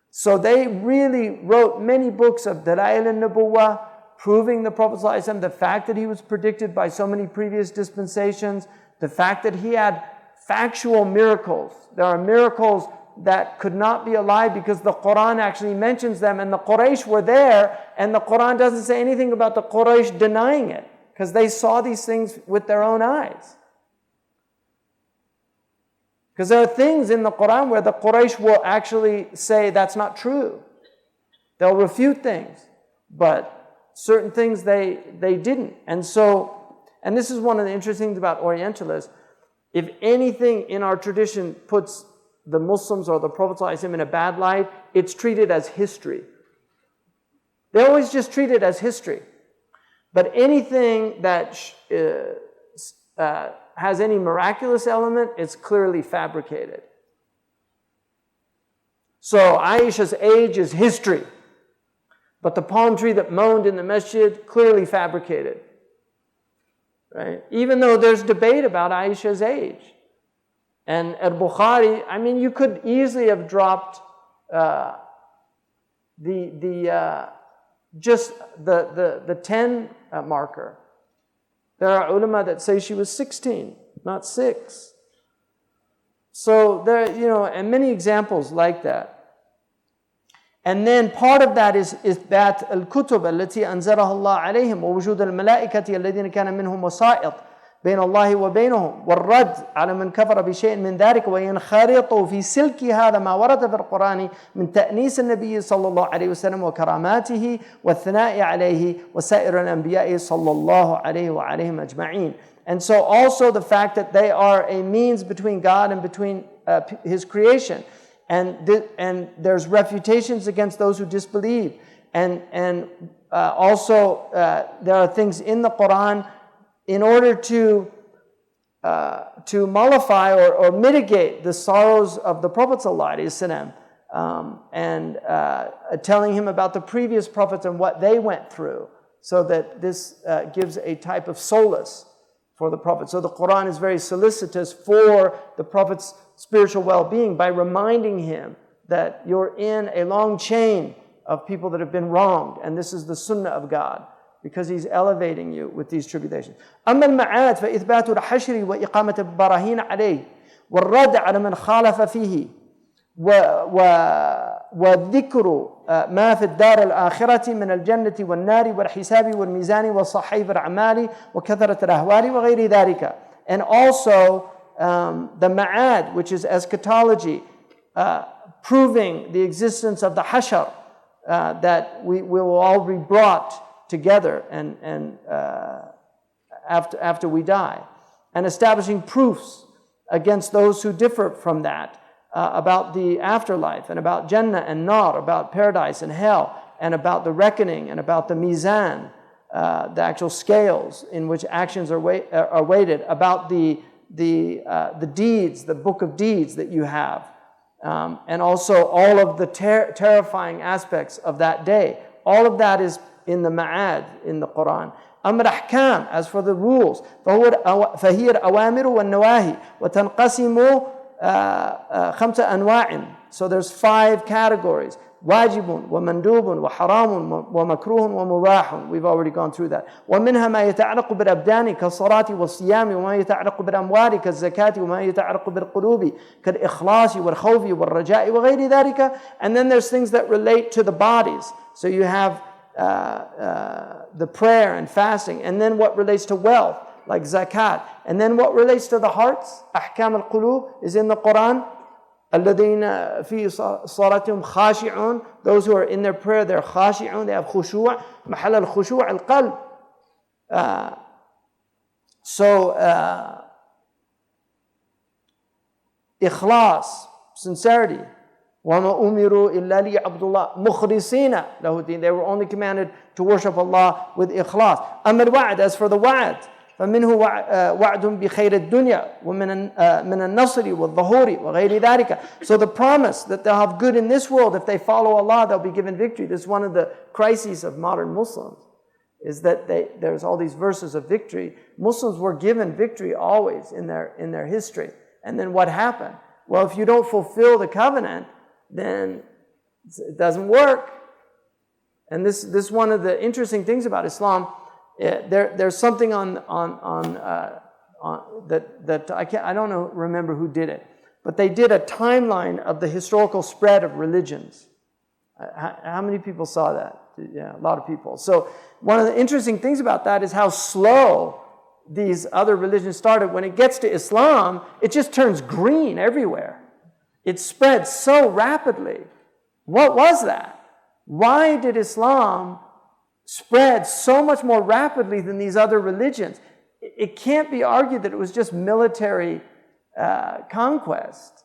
So they really wrote many books of Dalail al-Nubuwwah, proving the Prophet ﷺ, the fact that he was predicted by so many previous dispensations, the fact that he had factual miracles. There are miracles that could not be a lie because the Quran actually mentions them, and the Quraysh were there, and the Quran doesn't say anything about the Quraysh denying it, because they saw these things with their own eyes. Because there are things in the Quran where the Quraysh will actually say that's not true. They'll refute things, but certain things they didn't. And this is one of the interesting things about Orientalists. If anything in our tradition puts the Muslims or the Prophet ﷺ in a bad light, it's treated as history. They always just treat it as history. But anything that has any miraculous element, it's clearly fabricated. So Aisha's age is history. But the palm tree that moaned in the masjid, clearly fabricated. Right? Even though there's debate about Aisha's age. And al-Bukhari, I mean, you could easily have dropped just the 10 marker. There are ulama that say she was 16, not 6. So there, and many examples like that. And then part of that is that الكتب التي أنزلها الله عليهم ووجود الملائكة الذين كان منهم وسائط بين الله وبينهم والرد على من كفر بشيء من ذلك وينخرط في سلك هذا ما ورد في القرآن من تأنيس النبي صلى الله عليه وسلم وكراماته والثناء عليه وسائر الأنبياء صلى الله عليه وعليهم أجمعين. And so also the fact that they are a means between God and between His creation. and there's refutations against those who disbelieve. And also there are things in the Quran in order to mollify or mitigate the sorrows of the Prophet ﷺ, and telling him about the previous prophets and what they went through, so that this gives a type of solace for the Prophet. So the Quran is very solicitous for the Prophet's spiritual well-being by reminding him that you're in a long chain of people that have been wronged, and this is the sunnah of God, because he's elevating you with these tribulations. أما المعاد فإثبات الحشر وإقامة البراهين عليه والرد على من خالف فيه وذكر ما في الدار الآخرة من الجنة والنار والحساب والميزان وصحيف الأعمال وكثرة الأهوال وغير ذلك. And also the ma'ad, which is eschatology, proving the existence of the hashar, that we will all be brought together and after we die, and establishing proofs against those who differ from that, about the afterlife, and about Jannah and Nar, about paradise and hell, and about the reckoning, and about the mizan, the actual scales in which actions are weighted, about the deeds, the book of deeds that you have, and also all of the terrifying aspects of that day. All of that is in the ma'ad in the Quran. أما الأحكام, as for the rules, فهي الأوامر والنواهي وتنقسم خمسة أنواع. So there's 5 categories: واجب ومندوب وحرام ومكروه ومباح. We've already gone through that. ومنها ما يتعلق بالأبدان كالصلاة والصيام، وما يتعلق بالأموال كالزكاة، وما يتعلق بالقلوب كالإخلاص والخوف والرجاء وغير ذلك. And then there's things that relate to the bodies. So you have the prayer and fasting, and then what relates to wealth, like zakat, and then what relates to the hearts, ahkam al-qulub, is in the Quran. الَّذِينَ فِي صَلَاتِهِمْ خَاشِعُونَ. Those who are in their prayer, they're khashi'un, they have khushu'. محل الخشوع القلب. So ikhlas, sincerity. وَمَا أُمِرُوا إِلَّا لِيَعْبُدُوا اللَّهَ مُخْلِصِينَ لَهُ الدِّينَ. They were only commanded to worship Allah with ikhlas. أما الوعد, as for the wa'ad, فمنه وعد بخير الدنيا ومن النصر والظهور وغير ذلك. So the promise that they'll have good in this world, if they follow Allah, they'll be given victory. This is one of the crises of modern Muslims, is that there's all these verses of victory. Muslims were given victory always in their history. And then what happened? Well, if you don't fulfill the covenant, then it doesn't work. And this is one of the interesting things about Islam. There's something on that I don't remember who did it, but they did a timeline of the historical spread of religions. How many people saw that? Yeah, a lot of people. So one of the interesting things about that is how slow these other religions started. When it gets to Islam, it just turns green everywhere. It spread so rapidly. What was that? Why did Islam spread so much more rapidly than these other religions? It can't be argued that it was just military conquest.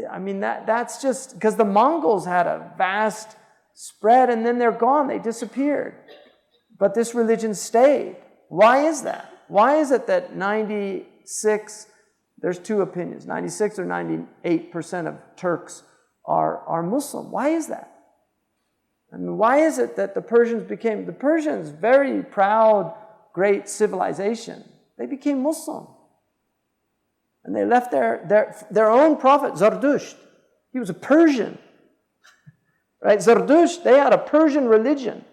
I mean, that's just because the Mongols had a vast spread and then they're gone, they disappeared. But this religion stayed. Why is that? Why is it that 96, there's 2 opinions, 96 or 98% of Turks are Muslim? Why is that? I mean, why is it that the Persians, very proud, great civilization, they became Muslim. And they left their own prophet, Zardusht. He was a Persian. Right? Zardusht, they had a Persian religion.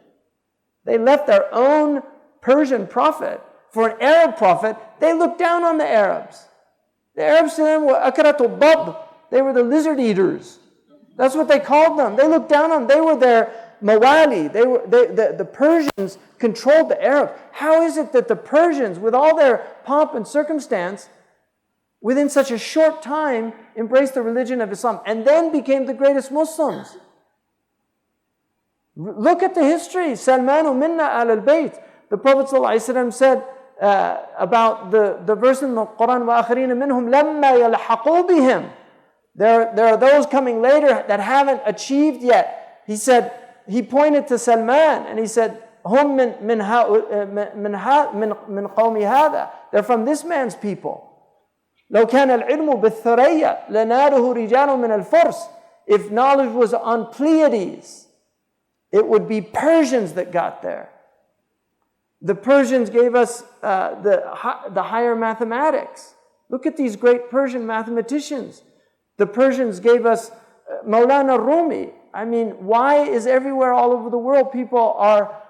They left their own Persian prophet for an Arab prophet. They looked down on the Arabs. The Arabs to them were akaratul bab. They were the lizard eaters. That's what they called them. They looked down on them. They were their mawali. The Persians controlled the Arabs. How is it that the Persians, with all their pomp and circumstance, within such a short time, embraced the religion of Islam and then became the greatest Muslims? Look at the history. Salmanu minna al-bayt. The Prophet ﷺ said about the verse in the Quran, وَآخَرِينَ مِنْهُمْ لَمَّا يَلْحَقُوا بِهِمْ. There are those coming later that haven't achieved yet. He said, he pointed to Salman and he said, Hum min qawmi hada. They're from this man's people. لو كان العلم بالثريا لناله رجال من الفرس. If knowledge was on Pleiades, it would be Persians that got there. The Persians gave us the higher mathematics. Look at these great Persian mathematicians. The Persians gave us Maulana Rumi. I mean, why is everywhere all over the world people are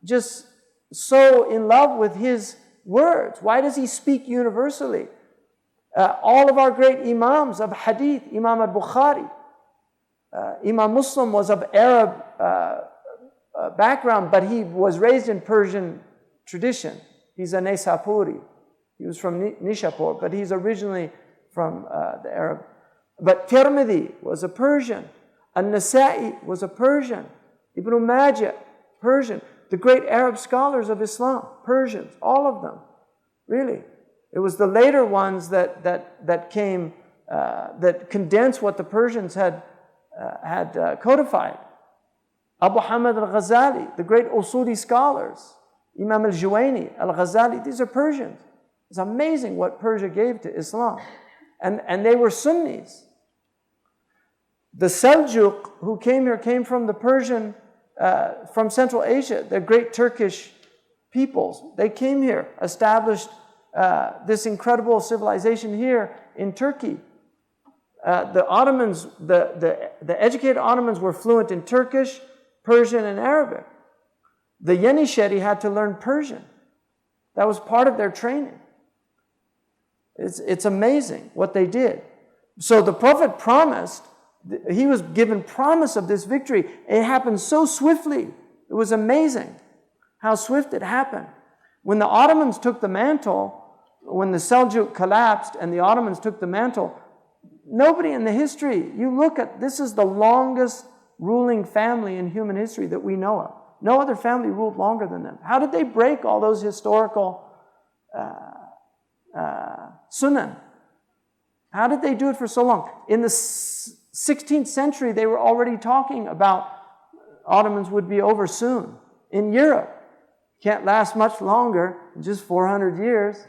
just so in love with his words? Why does he speak universally? All of our great imams of hadith, Imam al-Bukhari, Imam Muslim was of Arab background, but he was raised in Persian tradition. He's a Naisapuri. He was from Nishapur, but he's originally from the Arab. But Tirmidhi was a Persian. An-Nasa'i was a Persian. Ibn Majah, Persian. The great Arab scholars of Islam, Persians, all of them, really. It was the later ones that came, that condensed what the Persians had codified. Abu Hamid al-Ghazali, the great Usuli scholars, Imam al-Juwayni, al-Ghazali, these are Persians. It's amazing what Persia gave to Islam. And they were Sunnis. The Seljuk who came here came from the Persian, from Central Asia, the great Turkish peoples. They came here, established this incredible civilization here in Turkey. The Ottomans, the educated Ottomans were fluent in Turkish, Persian, and Arabic. The Yenisheri had to learn Persian. That was part of their training. It's amazing what they did. So the Prophet promised, he was given promise of this victory. It happened so swiftly. It was amazing how swift it happened. When the Ottomans took the mantle, when the Seljuk collapsed and the Ottomans took the mantle, nobody in the history, you look at, this is the longest ruling family in human history that we know of. No other family ruled longer than them. How did they break all those historical sunan? How did they do it for so long? In the 16th century, they were already talking about Ottomans would be over soon. In Europe, can't last much longer, just 400 years,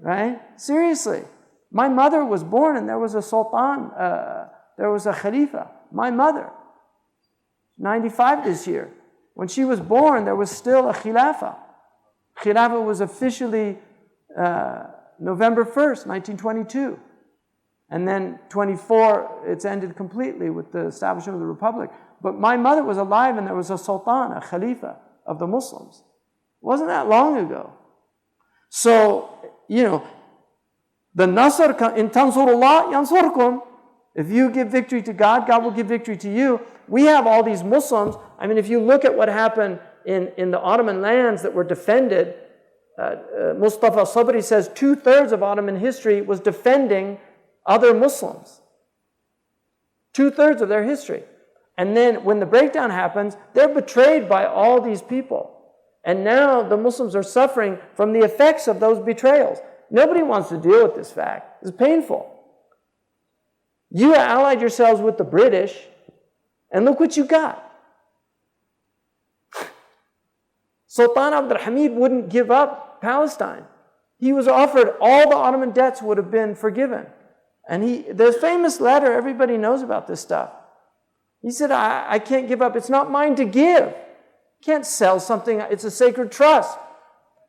right? Seriously. My mother was born and there was a sultan, there was a khalifa. My mother, 95 this year. When she was born, there was still a khilafah. Khilafah was officially November 1st, 1922. And then 24, it's ended completely with the establishment of the Republic. But my mother was alive and there was a sultan, a khalifa of the Muslims. It wasn't that long ago. So, you know, the Nasr, in Tansurullah, yansurkum. If you give victory to God, God will give victory to you. We have all these Muslims. I mean, if you look at what happened in the Ottoman lands that were defended, Mustafa Sabri says 2/3 of Ottoman history was defending other Muslims. 2/3 of their history. And then when the breakdown happens, they're betrayed by all these people. And now the Muslims are suffering from the effects of those betrayals. Nobody wants to deal with this fact. It's painful. You allied yourselves with the British, and look what you got. Sultan Abdul Hamid wouldn't give up Palestine. He was offered, all the Ottoman debts would have been forgiven. And the famous letter, everybody knows about this stuff. He said, I can't give up. It's not mine to give. Can't sell something. It's a sacred trust.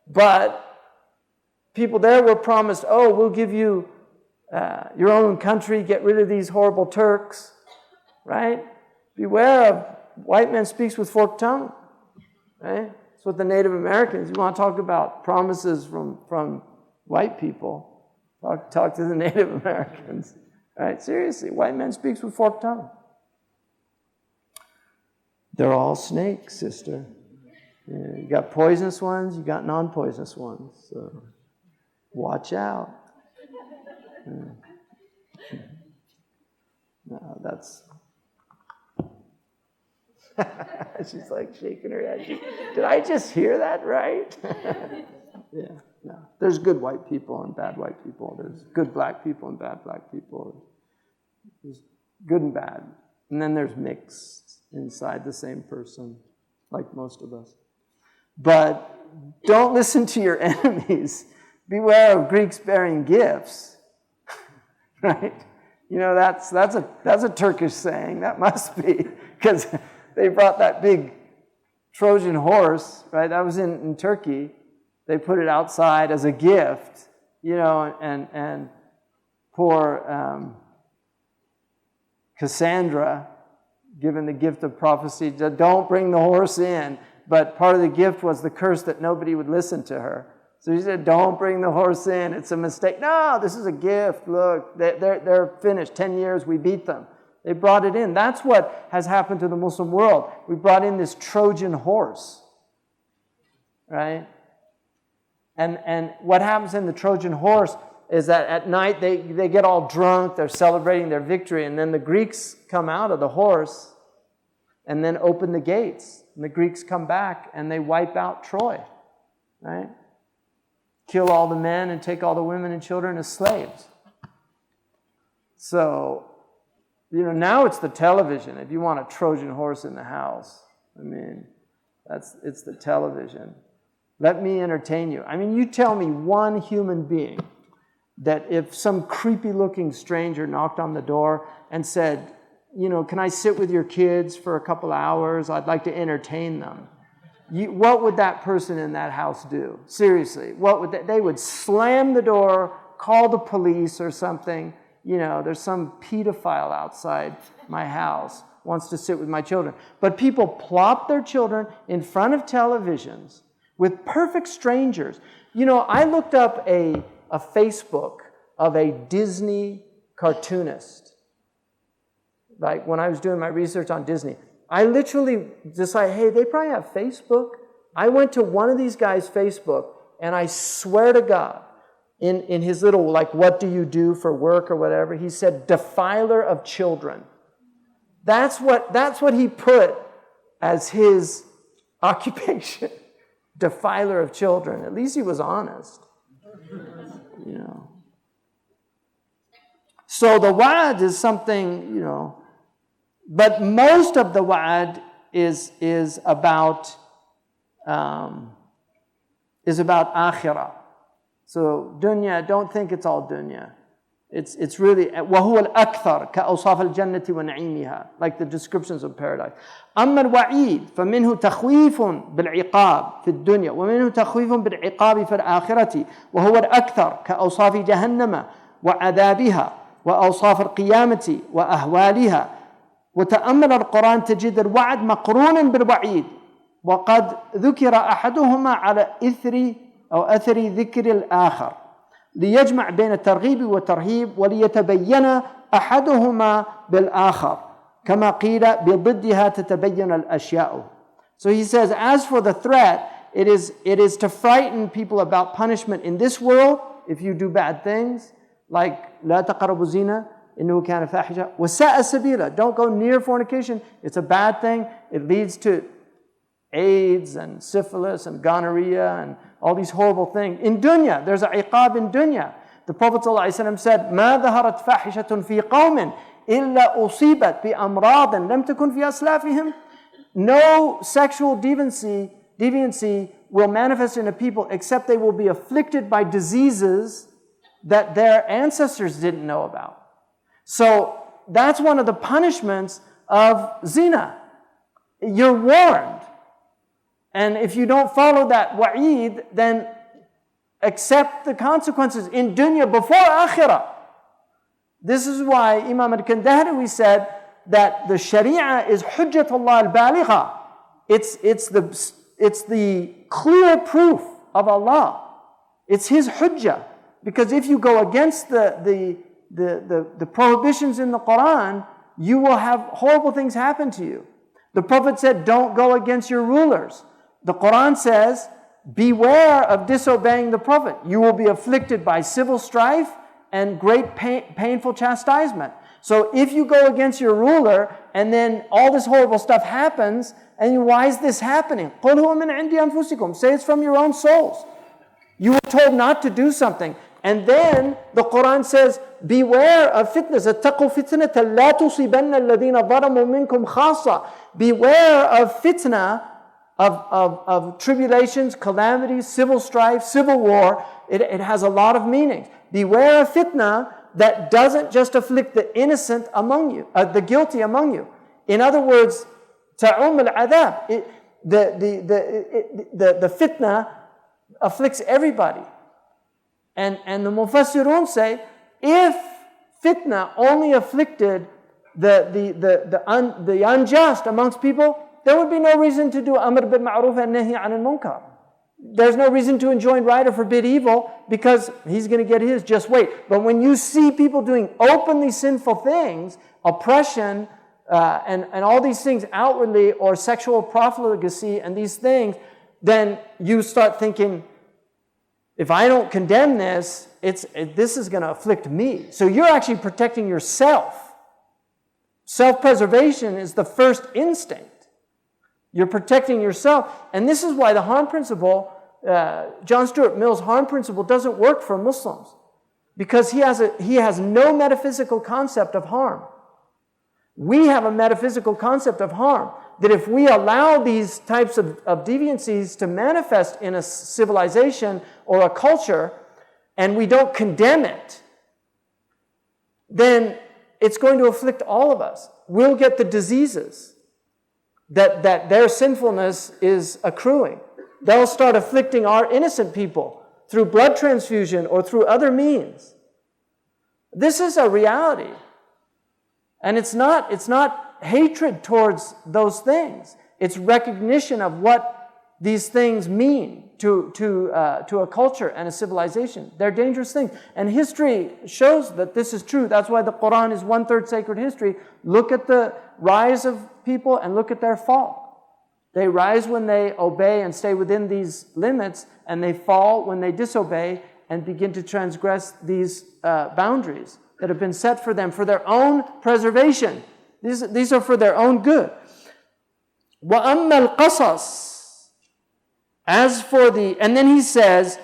But people there were promised, oh, we'll give you your own country, get rid of these horrible Turks, right? Beware of white man speaks with forked tongue, right? That's what the Native Americans, you want to talk about promises from white people, talk to the Native Americans, right? Seriously, white man speaks with forked tongue. They're all snakes, sister. You got poisonous ones, you got non-poisonous ones, so watch out. No, that's... She's like shaking her head. Did I just hear that right? Yeah, no. There's good white people and bad white people. There's good black people and bad black people. There's good and bad. And then there's mixed inside the same person, like most of us. But don't listen to your enemies. Beware of Greeks bearing gifts. Right? You know, that's a Turkish saying. That must be, because they brought that big Trojan horse, right? That was in Turkey. They put it outside as a gift, you know, and poor Cassandra, given the gift of prophecy, don't bring the horse in. But part of the gift was the curse that nobody would listen to her. So she said, don't bring the horse in. It's a mistake. No, this is a gift. Look, they're finished. 10 years, we beat them. They brought it in. That's what has happened to the Muslim world. We brought in this Trojan horse, right? And what happens in the Trojan horse is that at night they get all drunk. They're celebrating their victory. And then the Greeks come out of the horse and then open the gates. And the Greeks come back and they wipe out Troy, right? Kill all the men and take all the women and children as slaves. So, you know, now it's the television. If you want a Trojan horse in the house, I mean, it's the television. Let me entertain you. I mean, you tell me one human being that if some creepy-looking stranger knocked on the door and said, you know, can I sit with your kids for a couple hours? I'd like to entertain them. What would that person in that house do? Seriously, what would they would slam the door, call the police or something. You know, there's some pedophile outside my house, wants to sit with my children. But people plop their children in front of televisions with perfect strangers. You know, I looked up a Facebook of a Disney cartoonist. Like when I was doing my research on Disney, I literally decided, hey, they probably have Facebook. I went to one of these guys' Facebook, and I swear to God, in his little, like, what do you do for work or whatever, he said, defiler of children. That's what he put as his occupation, defiler of children. At least he was honest, you know. So the wa'ad is something, you know, but most of the wa'ad is about akhirah. So dunya, don't think it's all dunya. It's really وَهُوَ الْأَكْثَرُ كَأَوْصَافِ الْجَنَّةِ وَنَعِيمِهَا, like the descriptions of paradise. أما الوعيد فمنه تخويف بالعقاب في الدنيا ومنه تخويف بالعقاب في الآخرة وهو الأكثر كأوصاف جهنم وعذابها وأوصاف القيامة وأهوالها. وتأمل القرآن تجد الوعد مقرون بالوعيد وقد ذكر أحدهما على أثر ذكر الآخر ليجمع بين الترغيب والترهيب وليتبين أحدهما بالآخر كما قيل بضدها تتبين الأشياء. So he says, as for the threat, it is to frighten people about punishment in this world if you do bad things, like لا تقربوا الزنا إنه كان فاحشة وساء السبيل. Don't go near fornication. It's a bad thing. It leads to AIDS and syphilis and gonorrhea and all these horrible things. In dunya, there's a iqab in dunya. The Prophet ﷺ said, مَا ظَهَرَتْ فَاحِشَةٌ فِي قَوْمٍ إِلَّا أُصِيبَتْ بِأَمْرَاضٍ لَمْ تَكُنْ فِي أَسْلَافِهِمْ. No sexual deviancy will manifest in a people except they will be afflicted by diseases that their ancestors didn't know about. So that's one of the punishments of zina. You're warned. And if you don't follow that wa'id, then accept the consequences in dunya before akhirah. This is why Imam al-Kandahari said that the sharia is hujjatullah al-baligha. It's the clear proof of Allah. It's His hujjah. Because if you go against the prohibitions in the Quran, you will have horrible things happen to you. The Prophet said, don't go against your rulers. The Quran says, beware of disobeying the Prophet. You will be afflicted by civil strife and great painful chastisement. So if you go against your ruler and then all this horrible stuff happens, and why is this happening? قُلْ هُوَ مِنْ عِنْدِ أَنفُسِكُمْ. Say it's from your own souls. You were told not to do something. And then the Quran says, beware of fitnas. اتقوا فتنة لا تصيبن الذين ظلموا منكم خاصة. Beware of fitna, of tribulations, calamities, civil strife, civil war. It has a lot of meanings. Beware of fitna that doesn't just afflict the innocent among you, the guilty among you. In other words, ta'um al-adab. The fitna afflicts everybody. And the Mufassirun say, if fitna only afflicted the unjust amongst people, there would be no reason to do amr bil ma'ruf and nahi anil munkar. There's no reason to enjoin right or forbid evil because he's going to get his, just wait. But when you see people doing openly sinful things, oppression, and all these things outwardly, or sexual profligacy and these things, then you start thinking, if I don't condemn this, this is going to afflict me. So you're actually protecting yourself. Self-preservation is the first instinct. You're protecting yourself. And this is why the harm principle, John Stuart Mill's harm principle, doesn't work for Muslims. Because he has no metaphysical concept of harm. We have a metaphysical concept of harm. That if we allow these types of deviancies to manifest in a civilization or a culture, and we don't condemn it, then it's going to afflict all of us. We'll get the diseases that their sinfulness is accruing. They'll start afflicting our innocent people through blood transfusion or through other means. This is a reality. And it's not hatred towards those things. It's recognition of what these things mean to a culture and a civilization. They're dangerous things. And history shows that this is true. That's why the Quran is 1/3 sacred history. Look at the rise of people and look at their fall. They rise when they obey and stay within these limits, and they fall when they disobey and begin to transgress these boundaries that have been set for them for their own preservation. These are for their own good. وَأَمَّا الْقَصَصِ. As for the, and then he says,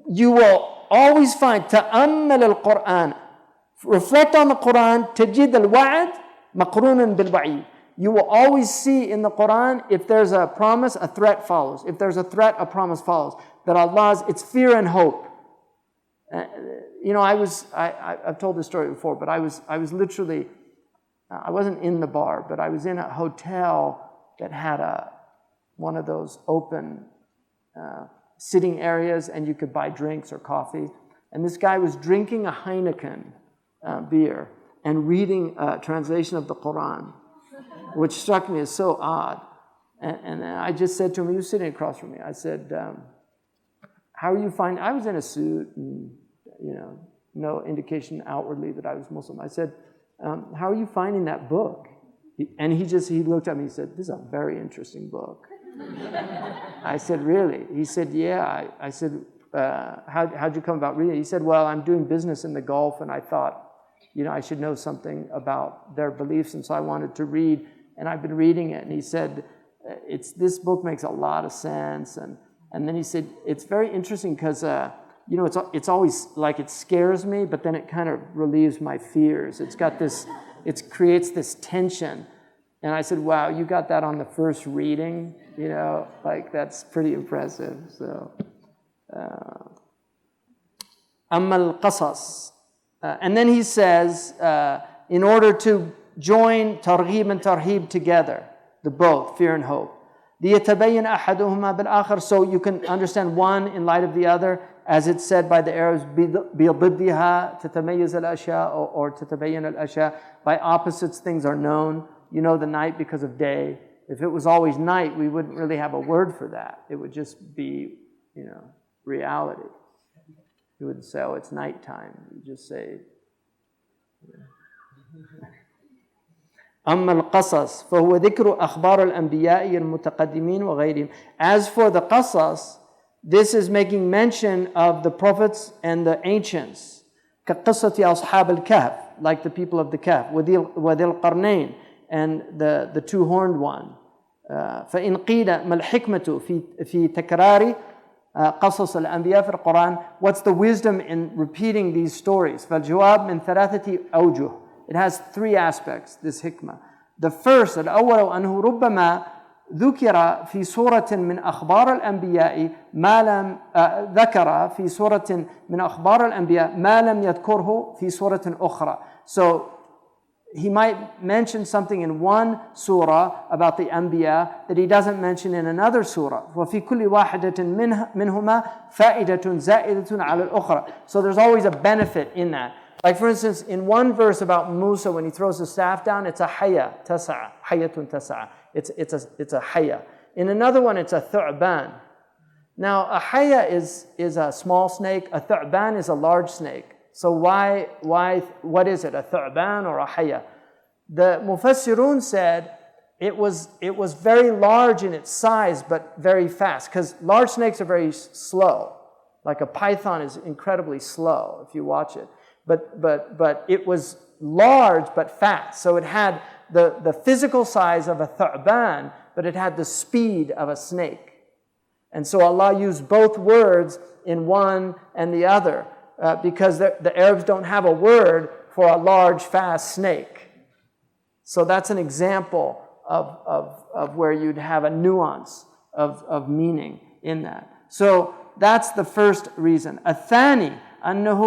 you will always find تَأَمَّلَ الْقُرْآنِ. Reflect on the Quran. تَجِدَ الْوَعْدِ مَقْرُونًا بِالْوَعِيدِ. You will always see in the Quran, if there's a promise, a threat follows. If there's a threat, a promise follows. That Allah's, it's fear and hope. I've told this story before, but I was literally, I wasn't in the bar, but I was in a hotel that had one of those open sitting areas, and you could buy drinks or coffee. And this guy was drinking a Heineken beer and reading a translation of the Quran, which struck me as so odd. And I just said to him, he was sitting across from me, I said, how are you finding, I was in a suit and, no indication outwardly that I was Muslim. I said, how are you finding that book? And he looked at me, he said, this is a very interesting book. I said, really? He said, yeah. I said, how'd you come about reading it? He said, well, I'm doing business in the Gulf, and I thought, I should know something about their beliefs, and so I wanted to read, and I've been reading it. And he said, this book makes a lot of sense. And then he said, it's very interesting because, it's always like it scares me, but then it kind of relieves my fears. It's got this, it creates this tension. And I said, wow, you got that on the first reading? That's pretty impressive. So, Amma al-Qasas. And then he says, in order to join targhib and tarhib together, the both, fear and hope. لِيَتَبَيَّنَ أَحَدُهُمَا بِالْآخَرِ. So you can understand one in light of the other, as it's said by the Arabs, بِضِدِّهَا تَتَمَيَّزَ الْأَشْيَاء or تَتَبَيَّنَ الْأَشْيَاء. By opposites, things are known. You know the night because of day. If it was always night, we wouldn't really have a word for that. It would just be, reality. You wouldn't say, oh, it's nighttime. You just say, أما القصص فهو ذكر أخبار الأنبياء المتقدمين وغيرهم. As for the qasas, this is making mention of the prophets and the ancients. كقصة أصحاب الكهف, like the people of the Kahf, وذي القرنين, and the two-horned one. فإن قيل ما الحكمة في تكرار قصص الأنبياء في القرآن. What's the wisdom in repeating these stories? فالجواب من ثلاثة أوجه. It has three aspects, this hikmah. The first, الأول أنه ربما ذكر في سورة من أخبار الأنبياء ما لم ذكر في سورة من أخبار الأنبياء ما لم يذكره في سورة أخرى. So he might mention something in one surah about the Anbiya that he doesn't mention in another surah. وفي كل واحدة منهما فائدة زائدة على الأخرى. So there's always a benefit in that. Like for instance, in one verse about Musa, when he throws the staff down, it's a hayya tasa'a, hayyatun tasa'a. It's a hayya. In another one, it's a thu'ban. Now, a hayya is a small snake. A thu'ban is a large snake. So what is it, a thu'ban or a hayya? The Mufassirun said it was very large in its size, but very fast, because large snakes are very slow. Like a python is incredibly slow if you watch it. But it was large but fast. So it had the physical size of a thu'ban, but it had the speed of a snake. And so Allah used both words in one and the other. Because the Arabs don't have a word for a large, fast snake. So that's an example of where you'd have a nuance of meaning in that. So that's the first reason. الثاني أنه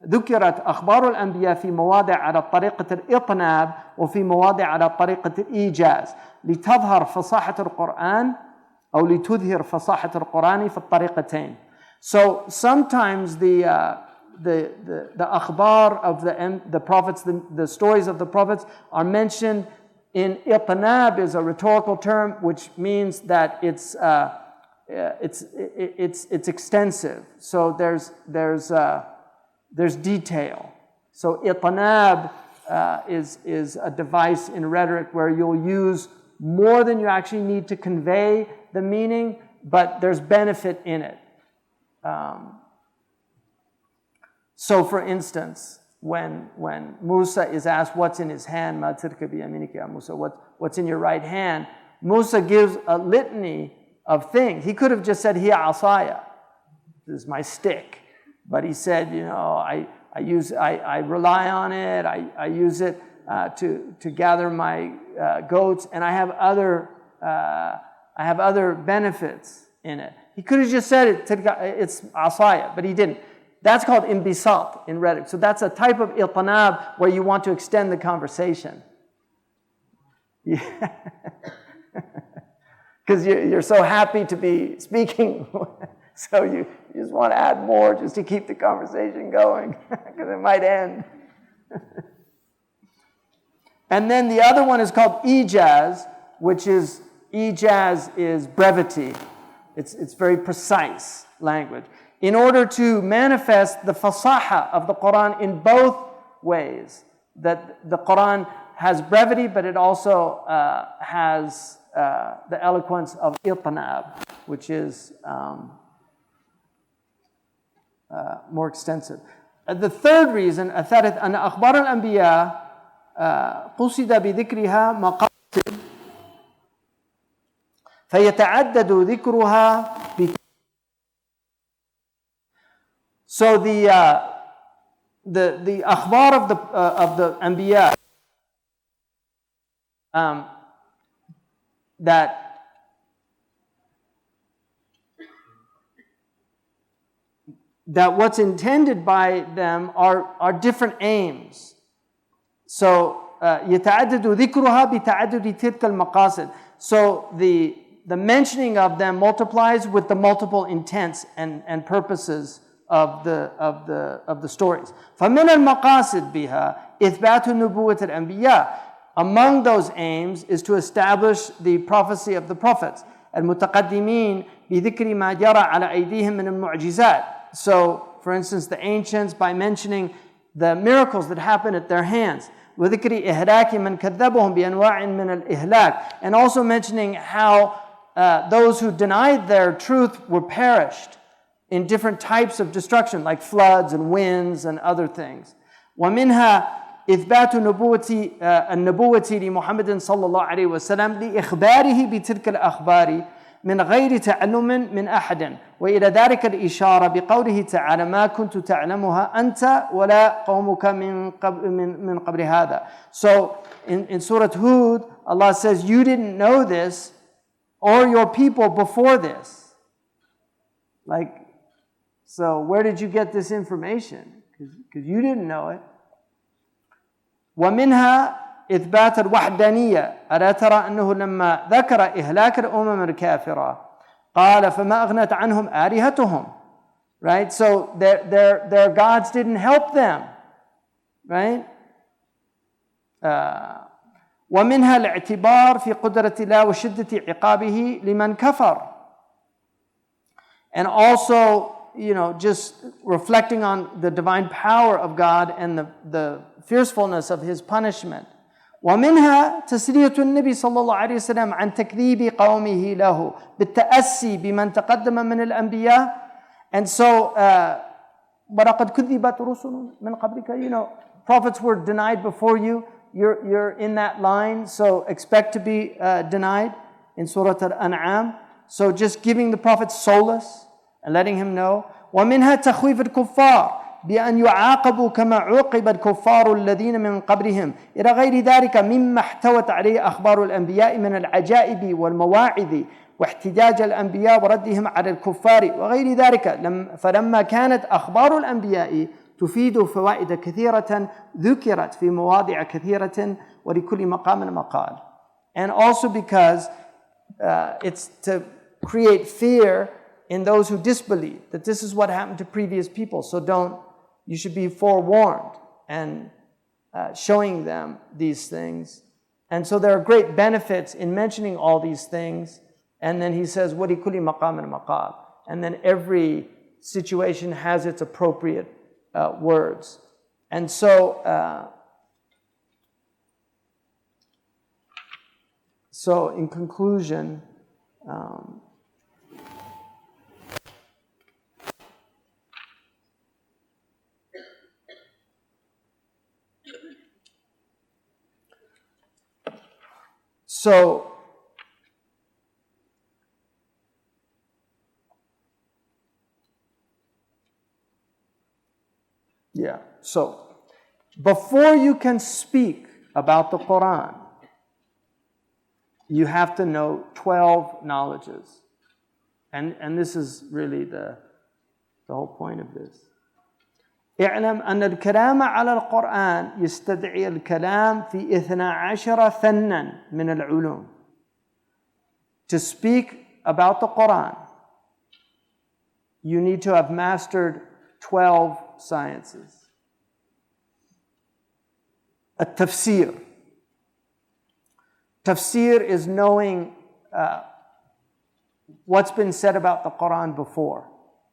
ذكرت أخبار الأنبياء في مواضع على طريقة الإطناب وفي مواضع على طريقة الإيجاز لتظهر فصاحة القرآن أو لتظهر فصاحة القرآن في الطريقتين. So sometimes the akhbar of the prophets, the stories of the prophets are mentioned in itnab is a rhetorical term which means that it's extensive. So there's detail. So itnab is a device in rhetoric where you'll use more than you actually need to convey the meaning, but there's benefit in it. So for instance, when Musa is asked what's in his hand, Ma tilka bi yaminika ya Musa, what's in your right hand, Musa gives a litany of things. He could have just said, Hiya asaya, this is my stick. But he said, I rely on it, I use it to gather my goats, and I have other benefits in it. He could have just said it's asaya, but he didn't. That's called imbisat in rhetoric. So that's a type of iltanab where you want to extend the conversation. Because you're so happy to be speaking, so you just want to add more just to keep the conversation going, because it might end. And then the other one is called ijaz, which is brevity. It's very precise language. In order to manifest the fasaha of the Quran in both ways, that the Quran has brevity, but it also has the eloquence of itnab, which is more extensive. The third reason, الثالث أن أخبار الأنبياء قصد بذكرها مقاصد فيتعدد ذكرها. So the akhbar of the Anbiya that what's intended by them are different aims. So يتعدد ذكرها بتعدد تلك المقاصد. So the mentioning of them multiplies with the multiple intents and purposes of the stories. فمن المقاصد بها إثبات نبوة الأنبياء. Among those aims is to establish the prophecy of the prophets. المتقدمين بذكر ما جرى على أيديهم من المعجزات. So, for instance, the ancients, by mentioning the miracles that happened at their hands, وذكر إهلاك من كذبهم بأنواع من الإهلاك, and also mentioning how those who denied their truth were perished in different types of destruction, like floods and winds and other things. ومنها إثبات النبوة لمحمد صلى الله عليه وسلم لإخباره بتلك الأخبار من غير تعلم من أحد وإلى ذلك الإشارة بقوله تعالى ما كنت تعلمها أنت ولا قومك من قبل هذا. So in Surah Hud, Allah says you didn't know this or your people before this. Like, so where did you get this information? Because you didn't know it. ومنها إثبات الوحدانية. ألا ترى أنه لما ذكر إهلاك الأمم الكافرة قال فما أغنت عنهم آلهتهم. Right? So their gods didn't help them. Right? ومنها الاعتبار في قدرة الله وشدة عقابه لمن كفر. And also, just reflecting on the divine power of God and the fiercefulness of His punishment. ومنها تسلية النبي صلى الله عليه وسلم عن تكذيب قومه له بالتأسي بمن تقدم من الأنبياء. And so, وَلَقَدْ كُذِّبَتْ رُسُلٌ مِّن قَبْلِكَ. Prophets were denied before you. You're in that line, so expect to be denied in Surah Al-An'am. So just giving the Prophet solace and letting him know. ومنها تخويف الكفار بأن يعاقبوا كما عوقب الكفار الذين من قبلهم إلى غير ذلك مما احتوت عليه أخبار الأنبياء من العجائب والمواعظ واحتجاج الأنبياء وردهم على الكفار وغير ذلك. فلما كانت أخبار الأنبياء تفيد فوائد كثيرة ذكرت في مواضع كثيرة ولكل مقام مقال. And also because it's to create fear in those who disbelieve, that this is what happened to previous people. So you should be forewarned and showing them these things. And so there are great benefits in mentioning all these things. And then he says, وَلِكُلِّ مَقَامٍ مَقَالٍ. And then every situation has its appropriate words. And so, in conclusion, So before you can speak about the Quran, you have to know 12 knowledges. And this is really the whole point of this. اعلم أن الكلام على القرآن يستدعي الكلام في 12 فنا من العلوم. To speak about the Quran, you need to have mastered 12 sciences. التفسير. Tafsir is knowing what's been said about the Quran before.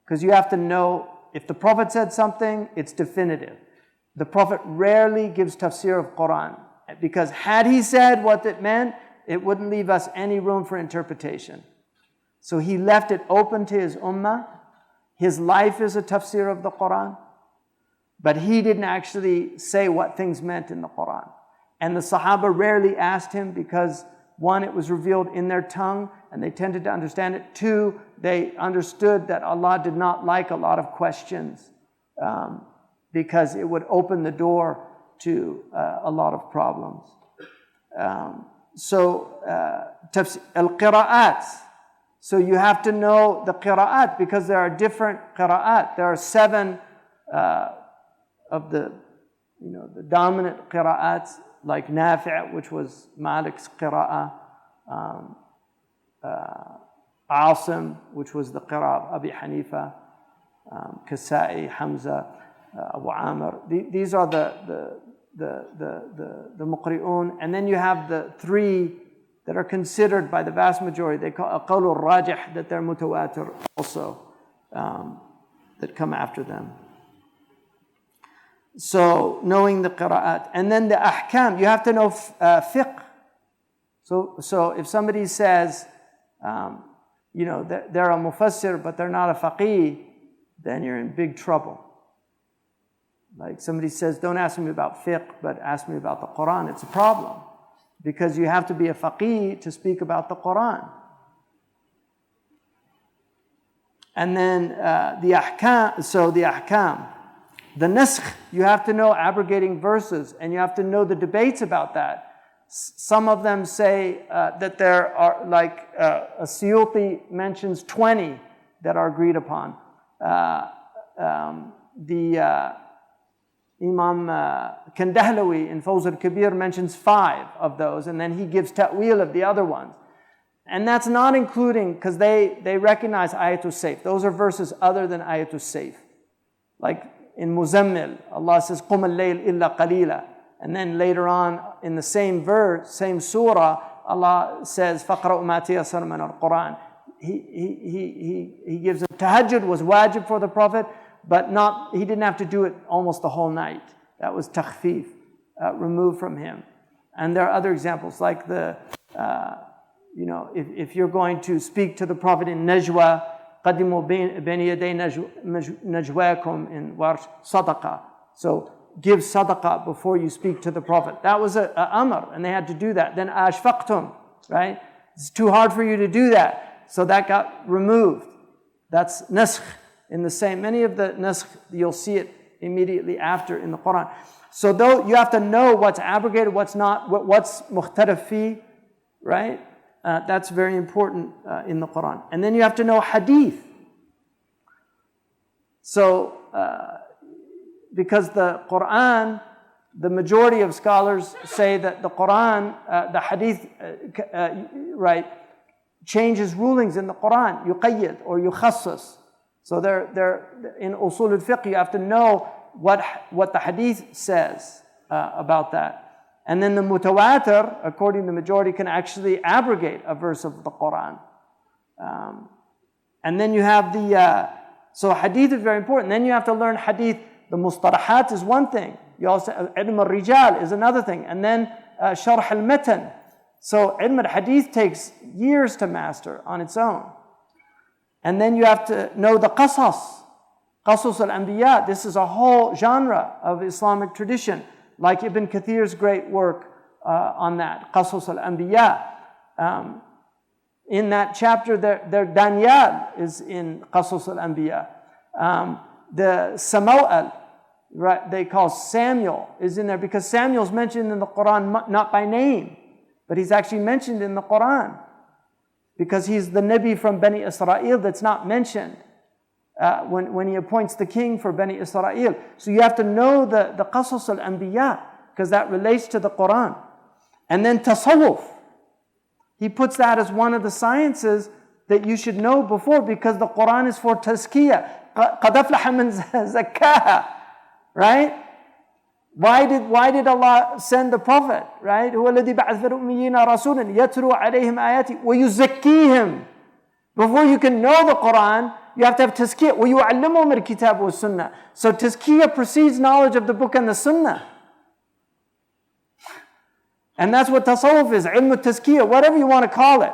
Because you have to know, if the Prophet said something, it's definitive. The Prophet rarely gives tafsir of Quran. Because had he said what it meant, it wouldn't leave us any room for interpretation. So he left it open to his ummah. His life is a tafsir of the Quran. But he didn't actually say what things meant in the Quran. And the Sahaba rarely asked him because, one, it was revealed in their tongue and they tended to understand it. Two, they understood that Allah did not like a lot of questions because it would open the door to a lot of problems. Al-Qira'at. So you have to know the Qira'at because there are different Qira'at. There are 7 of the dominant Qira'ats, like Nafi', which was Malik's Qira'ah, Asim, which was the Qira'ah of Abi Hanifa, Kasa'i, Hamza, Abu Amr. These are the Muqri'un. And then you have the 3 that are considered by the vast majority, they call Aqalul Rajih, that they're mutawatir also, that come after them. So knowing the qira'at. And then the ahkam, you have to know fiqh. So if somebody says, they're a mufassir, but they're not a faqih, then you're in big trouble. Like somebody says, don't ask me about fiqh, but ask me about the Quran. It's a problem. Because you have to be a faqih to speak about the Quran. And then the ahkam, so the ahkam. The naskh, you have to know abrogating verses, and you have to know the debates about that. Some of them say that there are, like Suyuti mentions 20 that are agreed upon. Imam Kandahlawi in Fawz al-Kabir mentions 5 of those, and then he gives ta'wil of the other ones. And that's not including, because they recognize Ayatul Sayf. Those are verses other than Ayatul Sayf. Like in Muzammil, Allah says, قُمَ اللَّيْلِ إِلَّا قَلِيلًا. And then later on in the same verse, same surah, Allah says, فَقْرَأُ مَا تَيَسَّرَ مِنَ الْقُرْآنِ. He gives a tahajjud was wajib for the Prophet, but he didn't have to do it almost the whole night. That was takhfif, removed from him. And there are other examples, like if you're going to speak to the Prophet in najwa, قَدِّمُوا بَيْنِ يَدَيْ نَجْوَاكُمْ in Warsh, sadaqah. So give sadaqah before you speak to the Prophet. That was a amr, and they had to do that. Then ashfaqtum, right? It's too hard for you to do that. So that got removed. That's naskh in the same. Many of the naskh, you'll see it immediately after in the Quran. So though you have to know what's abrogated, what's not, what's mukhtalaf fi, right? That's very important in the Quran. And then you have to know hadith. So, because the Quran, the majority of scholars say that the Quran, the hadith, right, changes rulings in the Quran, yuqayyid or yukhassas. So they're in usul al-fiqh, you have to know what the hadith says about that. And then the mutawatir, according to the majority, can actually abrogate a verse of the Quran. And then you have so hadith is very important. Then you have to learn hadith. The mustalahat is one thing. You also, ilm al-rijal is another thing. And then sharh al-matan. So ilm al-hadith takes years to master on its own. And then you have to know the qasas al-anbiya. This is a whole genre of Islamic tradition, like Ibn Kathir's great work on that, qasas al-anbiya. In that chapter, their Daniel is in qasas al-anbiya. The Samuel, right, they call Samuel, is in there because Samuel's mentioned in the Quran not by name, but he's actually mentioned in the Quran because he's the Nabi from Bani Israel that's not mentioned when he appoints the king for Bani Israel. So you have to know the qasas al-anbiya because that relates to the Quran. And then tasawwuf, he puts that as one of the sciences that you should know before because the Quran is for tazkiyah. قَدْ أَفْلَحَ مَنْ زَكَّاهَا, right? Why did Allah send the Prophet, right? هُوَ الَّذِي بَعَثَ فِي الْأُمِّيِّينَ رَسُولًا يَتْلُو عَلَيْهِمْ آيَاتِهِ وَيُزَكِّيهِمْ. Before you can know the Quran, you have to have tazkiyah. وَيُعَلِّمُهُمُ الْكِتَابُ وَالسُّنَّةِ. So tazkiyah precedes knowledge of the book and the sunnah. And that's what tasawwuf is, ilm al-tazkiyah, whatever you want to call it.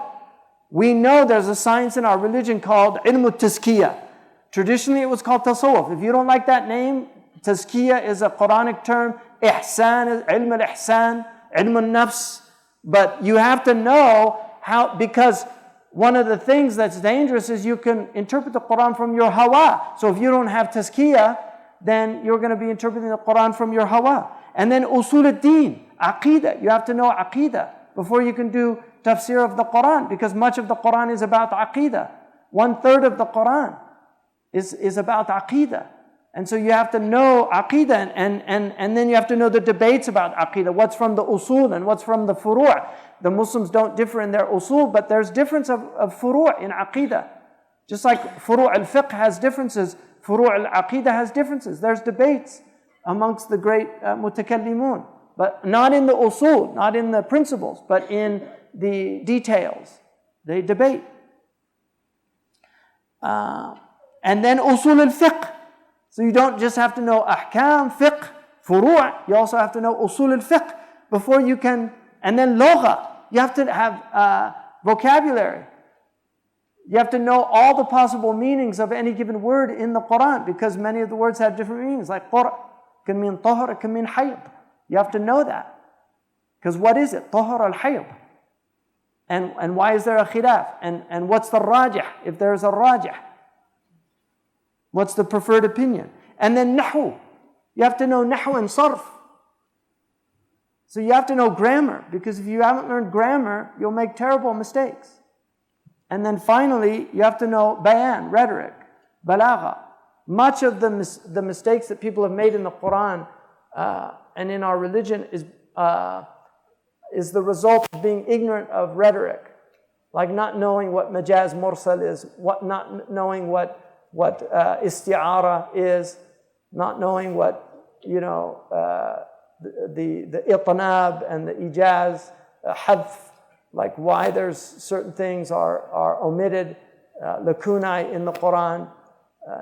We know there's a science in our religion called ilm al-tazkiyah. Traditionally, it was called tasawwuf. If you don't like that name, tazkiyah is a Quranic term. Ihsan is ilm al-ihsan, ilm al-nafs. But you have to know how, because one of the things that's dangerous is you can interpret the Quran from your hawa. So if you don't have tazkiyah, then you're going to be interpreting the Quran from your hawa. And then usul al-deen, aqidah. You have to know aqidah before you can do tafsir of the Quran, because much of the Quran is about aqidah. 1/3 of the Quran is about aqidah. And so you have to know aqidah, and then you have to know the debates about aqidah. What's from the usul and what's from the furu'. The Muslims don't differ in their usul, but there's difference of furu' in aqidah. Just like furu' al-fiqh has differences, furu' al-aqidah has differences. There's debates amongst the great mutakallimun. But not in the usul, not in the principles, but in the details. They debate. And then usul al-fiqh. So you don't just have to know ahkam, fiqh, furu'. You also have to know usul al-fiqh before you can. And then lugha. You have to have vocabulary. You have to know all the possible meanings of any given word in the Quran, because many of the words have different meanings. Like qur' can mean tahur, it can mean hayd. You have to know that. Because what is it? Tahur al-hayd. And why is there a khilaf? And what's the rajih, if there's a rajih? What's the preferred opinion? And then nahu. You have to know nahu and sarf. So you have to know grammar, because if you haven't learned grammar, you'll make terrible mistakes. And then finally, you have to know bayan, rhetoric, balagha. Much of the mistakes that people have made in the Quran and in our religion is the result of being ignorant of rhetoric, like not knowing what majaz mursal is, not knowing what isti'ara is, not knowing what, the itnab and the ijaz, hadf, like why there's certain things are omitted, lacunae in the Quran,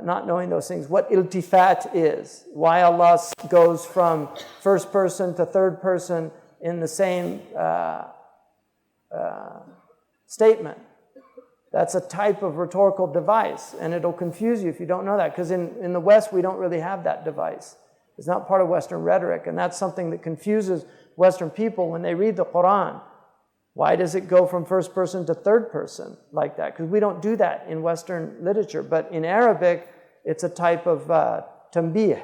not knowing those things, what iltifat is, why Allah goes from first person to third person in the same statement. That's a type of rhetorical device, and it'll confuse you if you don't know that, because in the West we don't really have that device. It's not part of Western rhetoric, and that's something that confuses Western people when they read the Quran. Why does it go from first person to third person like that? Because we don't do that in Western literature, but in Arabic, it's a type of tanbih.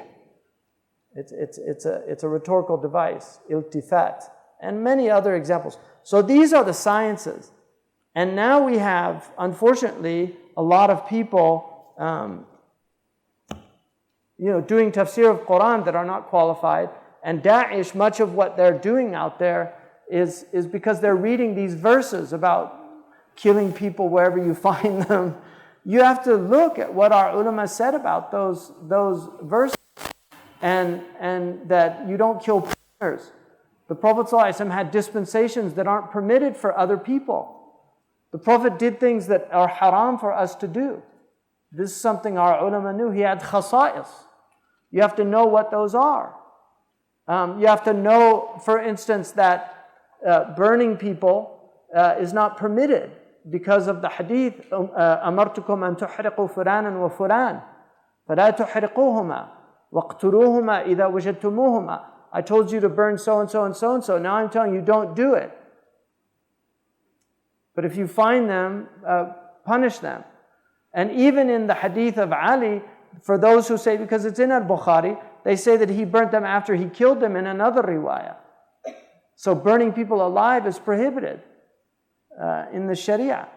It's a rhetorical device, iltifat, and many other examples. So these are the sciences. And now we have, unfortunately, a lot of people doing tafsir of Quran that are not qualified. And Daesh, much of what they're doing out there is because they're reading these verses about killing people wherever you find them. You have to look at what our ulama said about those verses, and that you don't kill prisoners. The Prophet ﷺ had dispensations that aren't permitted for other people. The Prophet did things that are haram for us to do. This is something our ulama knew. He had khasa'is. You have to know what those are. You have to know, for instance, that burning people is not permitted because of the hadith, أَمَرْتُكُمْ أَن تُحْرِقُوا فُلَانًا وَفُلَانًا فَلَا تُحْرِقُوهُمَا وَاقْتُلُوهُمَا إِذَا وَجَدْتُمُوهُمَا. I told you to burn so-and-so and so-and-so. Now I'm telling you, don't do it. But if you find them, punish them. And even in the hadith of Ali, for those who say, because it's in al-Bukhari, they say that he burnt them after he killed them in another riwayah. So burning people alive is prohibited in the Sharia.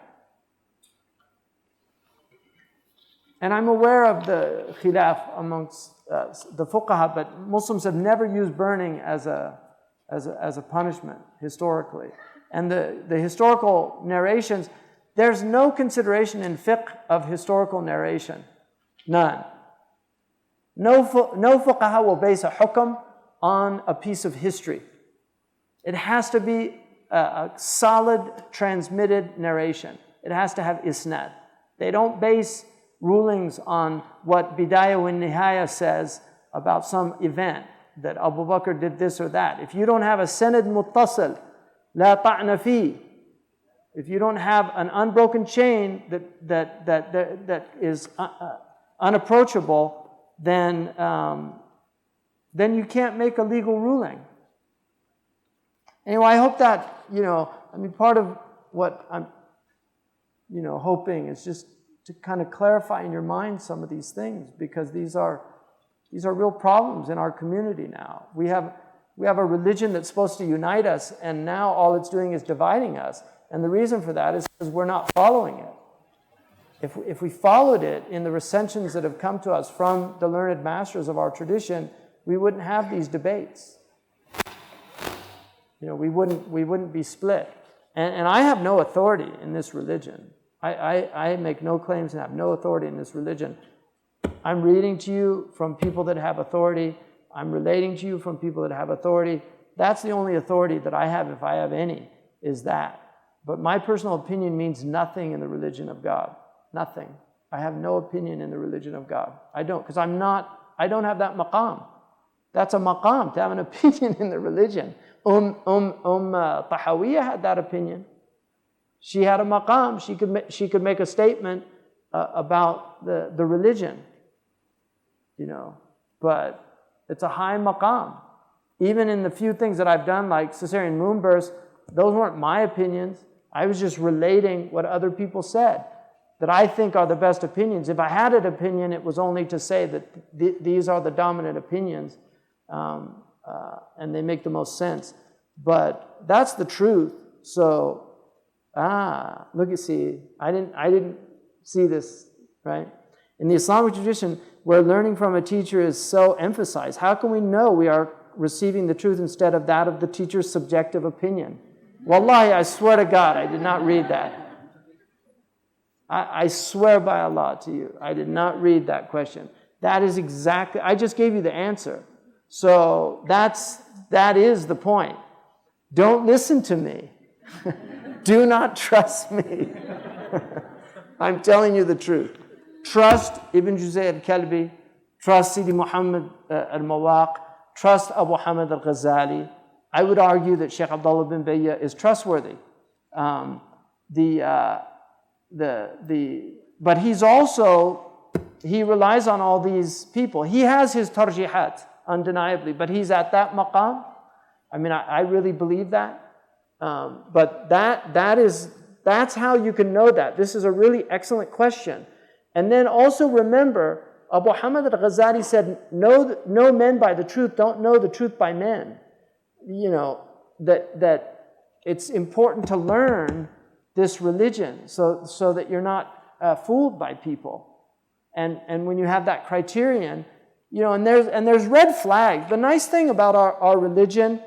And I'm aware of the khilaf amongst the fuqaha, but Muslims have never used burning as a punishment historically. And the historical narrations, there's no consideration in fiqh of historical narration. None. No fuqaha will base a hukm on a piece of history. It has to be a solid transmitted narration. It has to have isnad. They don't base rulings on what Bidayah wa Nihaya says about some event, that Abu Bakr did this or that. If you don't have a sanad muttasil, la ta'na fi, if you don't have an unbroken chain that is unapproachable, then you can't make a legal ruling. Anyway, I hope that, part of what I'm, hoping is just to kind of clarify in your mind some of these things, because these are real problems in our community now. We have a religion that's supposed to unite us, and now all it's doing is dividing us. And the reason for that is because we're not following it. If we followed it in the recensions that have come to us from the learned masters of our tradition, we wouldn't have these debates. We wouldn't be split. And I have no authority in this religion. I make no claims and have no authority in this religion. I'm reading to you from people that have authority. I'm relating to you from people that have authority. That's the only authority that I have, if I have any, is that. But my personal opinion means nothing in the religion of God. Nothing. I have no opinion in the religion of God. I don't, because I don't have that maqam. That's a maqam, to have an opinion in the religion. Tahawiyya had that opinion. She had a maqam. She could make a statement about the religion. But it's a high maqam. Even in the few things that I've done, like cesarean moon births, those weren't my opinions. I was just relating what other people said. that I think are the best opinions. If I had an opinion, it was only to say that these are the dominant opinions, and they make the most sense. But that's the truth. So, look, you see, I didn't see this, right? In the Islamic tradition, where learning from a teacher is so emphasized, how can we know we are receiving the truth instead of that of the teacher's subjective opinion? Wallahi, I swear to God, I did not read that. I swear by Allah to you, I did not read that question. That is exactly, I just gave you the answer. So that is the point. Don't listen to me. Do not trust me. I'm telling you the truth. Trust Ibn Juzay al-Kalbi, trust Sidi Muhammad al-Mawaq, trust Abu Hamid al-Ghazali. I would argue that Sheikh Abdullah bin Bayyah is trustworthy. But he's also, he relies on all these people. He has his tarjihat, undeniably, but he's at that maqam. I mean, I really believe that. But that's how you can know that. This is a really excellent question. And then also remember, Abu Hamid al-Ghazali said, know men by the truth, don't know the truth by men. You know, that it's important to learn this religion so that you're not fooled by people. And when you have that criterion, you know, and there's red flags. The nice thing about our religion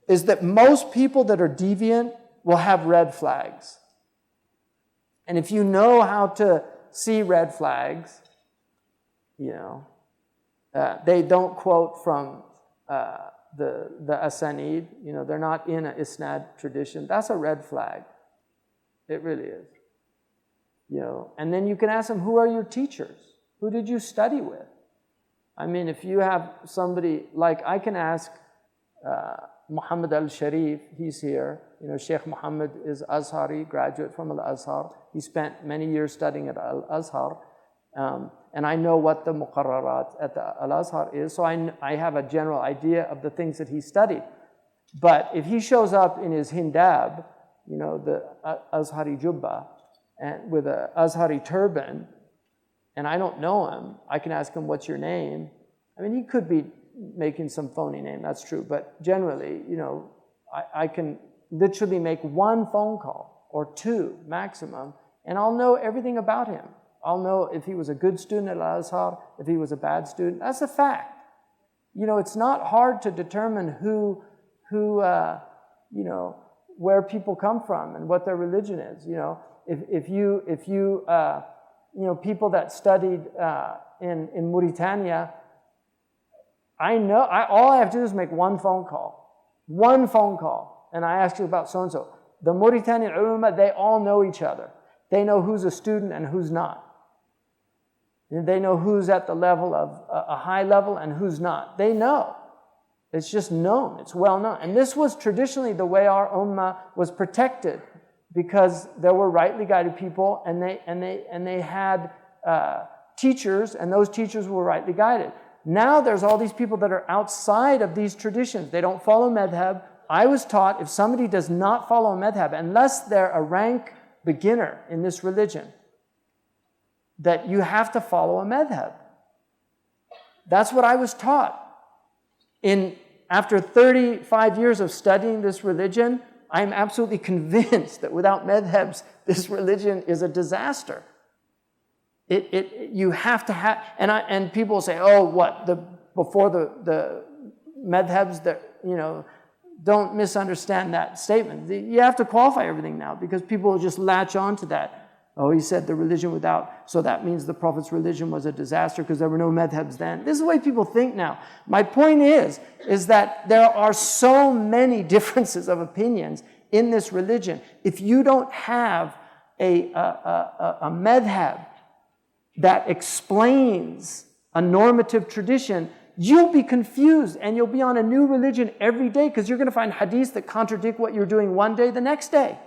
is that most people that are deviant will have red flags. And if you know how to see red flags, you know, they don't quote from the Asanid, you know, they're not in an Isnad tradition. That's a red flag. It really is. You know, and then you can ask them, who are your teachers? Who did you study with? I mean, if you have somebody, like I can ask Muhammad al-Sharif, he's here. You know, Sheikh Muhammad is Azhari, graduate from Al-Azhar. He spent many years studying at Al-Azhar. And I know what the muqarrarat at the Al-Azhar is, so I have a general idea of the things that he studied. But if he shows up in his hindab, you know, the Azhari jubba, and with an Azhari turban, and I don't know him, I can ask him, what's your name? I mean, he could be making some phony name, that's true, but generally, you know, I can literally make one phone call, or two maximum, and I'll know everything about him. I'll know if he was a good student at Al-Azhar, if he was a bad student. That's a fact. You know, it's not hard to determine who you know, where people come from and what their religion is. You know, if you you know, people that studied in Mauritania, I know, all I have to do is make one phone call, and I ask you about so-and-so. The Mauritanian ulama, they all know each other. They know who's a student and who's not. And they know who's at the level of a high level and who's not. They know. It's just known. It's well known. And this was traditionally the way our ummah was protected, because there were rightly guided people, and they had teachers, and those teachers were rightly guided. Now there's all these people that are outside of these traditions. They don't follow madhab. I was taught if somebody does not follow a madhab, unless they're a rank beginner in this religion, that you have to follow a madhab. That's what I was taught. After 35 years of studying this religion, I'm absolutely convinced that without madhabs, this religion is a disaster. You have to have, and people say, oh, what, before the madhabs, that, you know, don't misunderstand that statement. You have to qualify everything now, because people will just latch on to that. Oh, he said the religion without, so that means the Prophet's religion was a disaster because there were no madhabs then. This is the way people think now. My point is that there are so many differences of opinions in this religion. If you don't have a madhab that explains a normative tradition, you'll be confused and you'll be on a new religion every day, because you're going to find hadiths that contradict what you're doing one day the next day.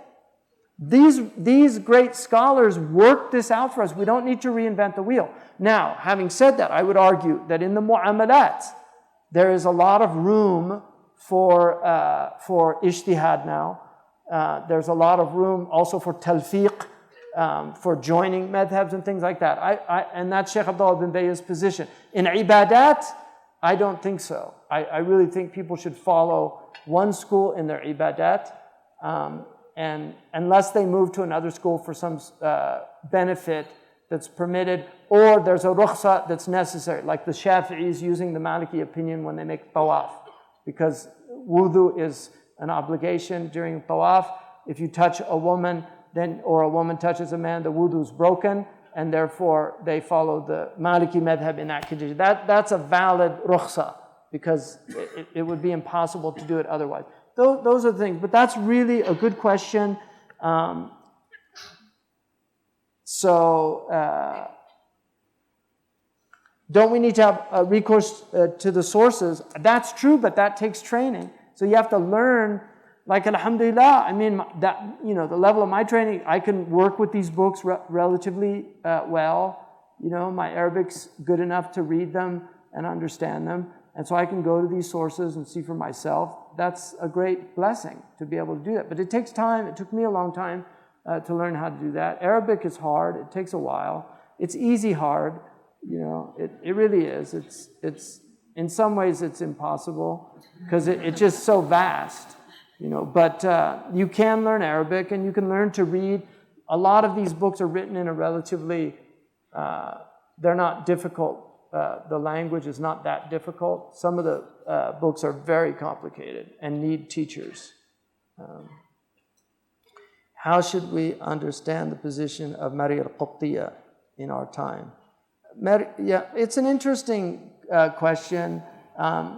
These great scholars worked this out for us. We don't need to reinvent the wheel. Now, having said that, I would argue that in the mu'amalat, there is a lot of room for ijtihad now. There's a lot of room also for talfiq, for joining madhabs and things like that. And that's Sheikh Abdullah bin Bay's position. In ibadat, I don't think so. I really think people should follow one school in their ibadat, and unless they move to another school for some benefit that's permitted, or there's a rukhsa that's necessary, like the Shafi'is using the Maliki opinion when they make tawaf, because wudu is an obligation during tawaf. If you touch a woman, or a woman touches a man, the wudu is broken, and therefore they follow the Maliki madhab in that condition. That's a valid rukhsa, because it would be impossible to do it otherwise. Those are the things, but that's really a good question. Don't we need to have a recourse to the sources? That's true, but that takes training. So you have to learn, like alhamdulillah, I mean, the level of my training, I can work with these books relatively well. My Arabic's good enough to read them and understand them. And so I can go to these sources and see for myself. That's a great blessing to be able to do that. But it takes time. It took me a long time to learn how to do that. Arabic is hard. It takes a while. It's easy hard. It really is. It's in some ways it's impossible because it's just so vast. But you can learn Arabic and you can learn to read. A lot of these books are written in a relatively, they're not difficult. The language is not that difficult. Some of the books are very complicated and need teachers. How should we understand the position of Mariya al-Qibtiyya in our time? It's an interesting question.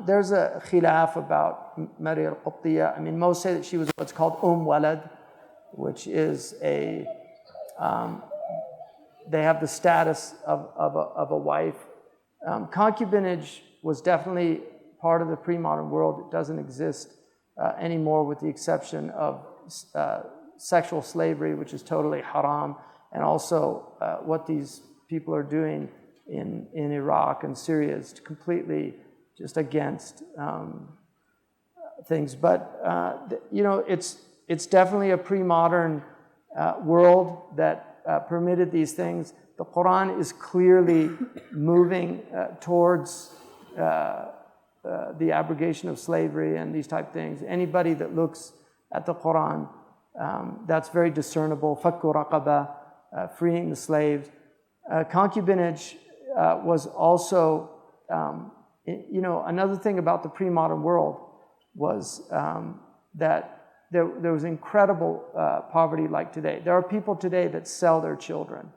There's a khilaf about Mariya al-Qibtiyya. I mean, most say that she was what's called Walad, which is they have the status of a wife. Concubinage was definitely part of the pre-modern world. It doesn't exist anymore, with the exception of sexual slavery, which is totally haram, and also what these people are doing in Iraq and Syria is completely just against things. But it's definitely a pre-modern world that permitted these things. The Quran is clearly moving towards the abrogation of slavery and these type of things. Anybody that looks at the Quran, that's very discernible. Fakku raqaba, freeing the slaves. Concubinage was also, another thing about the pre-modern world was that there was incredible poverty like today. There are people today that sell their children.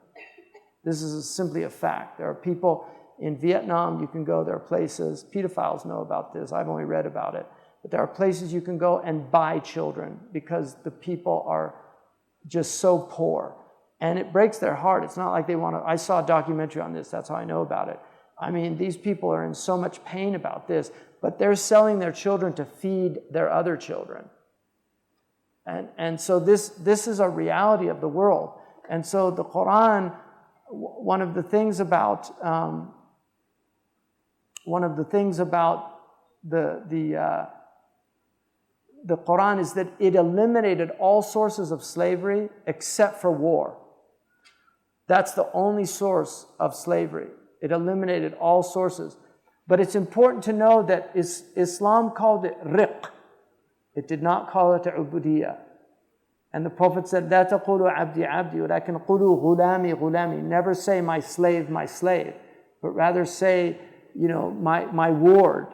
This is simply a fact. There are people in Vietnam, you can go, there are places, pedophiles know about this, I've only read about it, but there are places you can go and buy children because the people are just so poor. And it breaks their heart. It's not like they want to, I saw a documentary on this, that's how I know about it. I mean, these people are in so much pain about this, but they're selling their children to feed their other children. And so this is a reality of the world. And so the Quran, one of the things about the Quran is that it eliminated all sources of slavery except for war. That's the only source of slavery. It eliminated all sources. But it's important to know that Islam called it riq. It did not call it ubudiyya. And the Prophet said, "La taqulu abdi abdi, walakin qulu ghulami ghulami." Never say my slave, but rather say, my ward.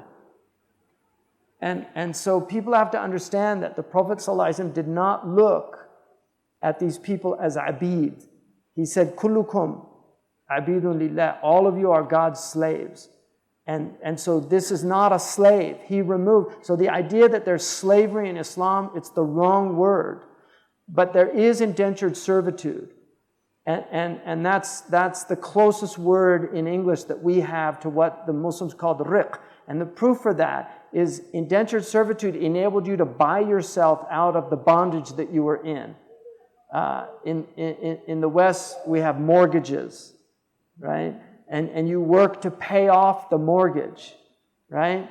And so people have to understand that the Prophet ﷺ did not look at these people as abid. He said, "Kullukum abidun lillah." All of you are God's slaves. And so this is not a slave. He removed. So the idea that there's slavery in Islam, it's the wrong word. But there is indentured servitude. And that's the closest word in English that we have to what the Muslims call the riq. And the proof for that is indentured servitude enabled you to buy yourself out of the bondage that you were in. In the West, we have mortgages, right? And you work to pay off the mortgage, right?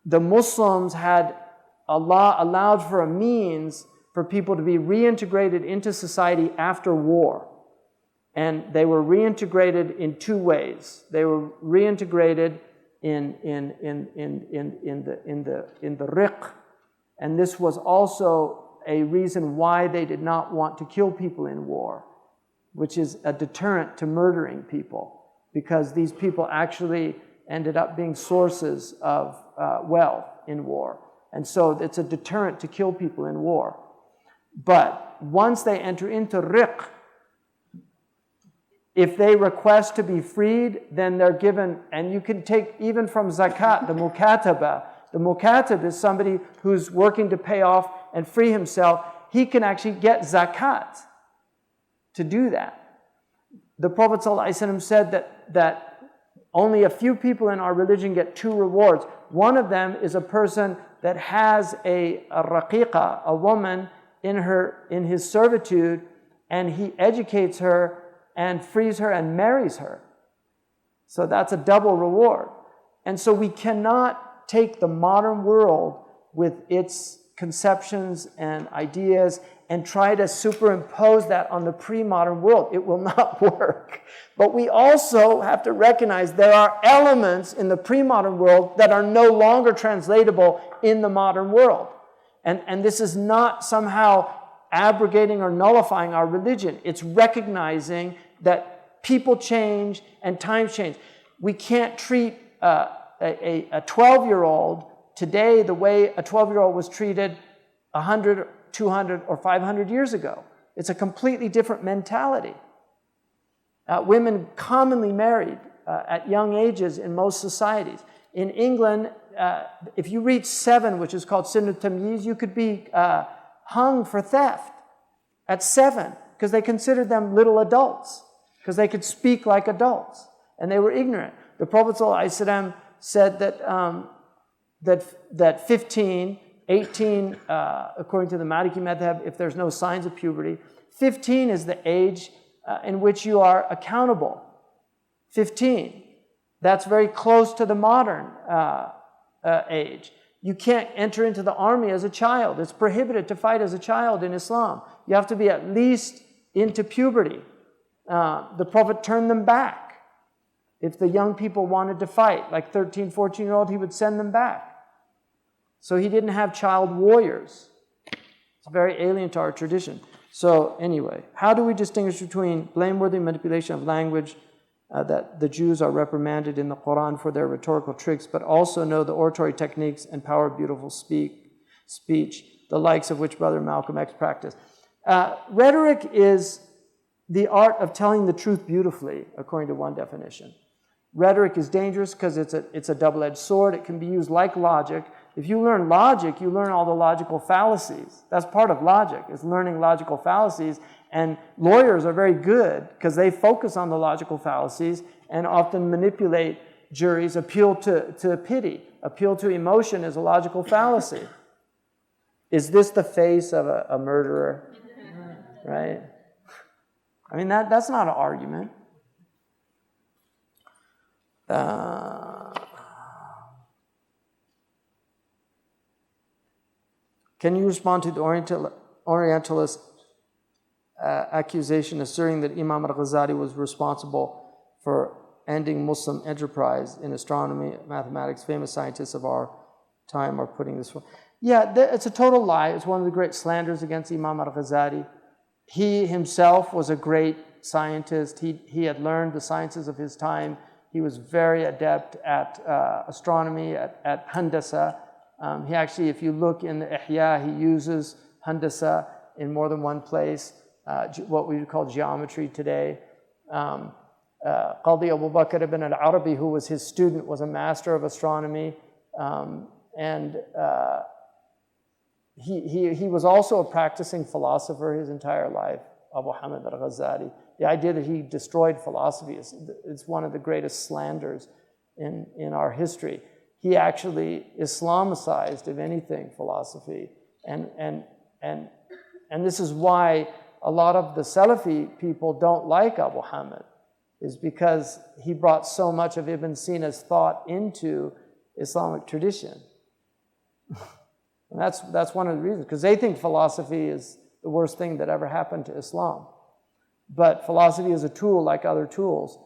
The Muslims had Allah allowed for a means for people to be reintegrated into society after war. And they were reintegrated in two ways. They were reintegrated in the riq, and this was also a reason why they did not want to kill people in war, which is a deterrent to murdering people, because these people actually ended up being sources of wealth in war. And so it's a deterrent to kill people in war. But once they enter into riq, if they request to be freed, then they're given, and you can take even from zakat, the mukataba. The mukatab is somebody who's working to pay off and free himself. He can actually get zakat to do that. The Prophet ﷺ said that only a few people in our religion get two rewards. One of them is a person that has a raqiqa, a woman in his servitude, and he educates her and frees her and marries her. So that's a double reward. And so we cannot take the modern world with its conceptions and ideas and try to superimpose that on the pre-modern world. It will not work. But we also have to recognize there are elements in the pre-modern world that are no longer translatable in the modern world. And this is not somehow abrogating or nullifying our religion. It's recognizing that people change and times change. We can't treat a 12-year-old today the way a 12-year-old was treated 100, 200, or 500 years ago. It's a completely different mentality. Women commonly married at young ages in most societies. In England, if you reach 7, which is called sin al-tamyiz, you could be hung for theft at 7, because they considered them little adults, because they could speak like adults, and they were ignorant. The Prophet ﷺ said that 15, 18, according to the Maliki madhab, if there's no signs of puberty, 15 is the age in which you are accountable. 15. That's very close to the modern age. You can't enter into the army as a child. It's prohibited to fight as a child in Islam. You have to be at least into puberty. The Prophet turned them back. If the young people wanted to fight, like 13, 14-year-old, he would send them back. So he didn't have child warriors. It's very alien to our tradition. So anyway, how do we distinguish between blameworthy manipulation of language, that the Jews are reprimanded in the Quran for their rhetorical tricks, but also know the oratory techniques and power of beautiful speech, the likes of which Brother Malcolm X practiced? Rhetoric is the art of telling the truth beautifully, according to one definition. Rhetoric is dangerous because it's a double-edged sword. It can be used like logic. If you learn logic, you learn all the logical fallacies. That's part of logic, is learning logical fallacies. And lawyers are very good because they focus on the logical fallacies and often manipulate juries. Appeal to pity, appeal to emotion is a logical fallacy. Is this the face of a murderer? Right? I mean, that's not an argument. Can you respond to the Orientalist accusation asserting that Imam al-Ghazali was responsible for ending Muslim enterprise in astronomy, mathematics? Famous scientists of our time are putting this forward. Yeah, it's a total lie. It's one of the great slanders against Imam al-Ghazali. He himself was a great scientist. He had learned the sciences of his time. He was very adept at astronomy, at handasa. He actually, if you look in the Ihya, he uses handasa in more than one place, what we would call geometry today. Qadi Abu Bakr ibn al-Arabi, who was his student, was a master of astronomy. He was also a practicing philosopher his entire life, Abu Hamid al-Ghazali. The idea that he destroyed philosophy is one of the greatest slanders in our history. He actually Islamicized, if anything, philosophy. And this is why a lot of the Salafi people don't like Abu Hamid, is because he brought so much of Ibn Sina's thought into Islamic tradition. And that's one of the reasons, because they think philosophy is the worst thing that ever happened to Islam. But philosophy is a tool like other tools.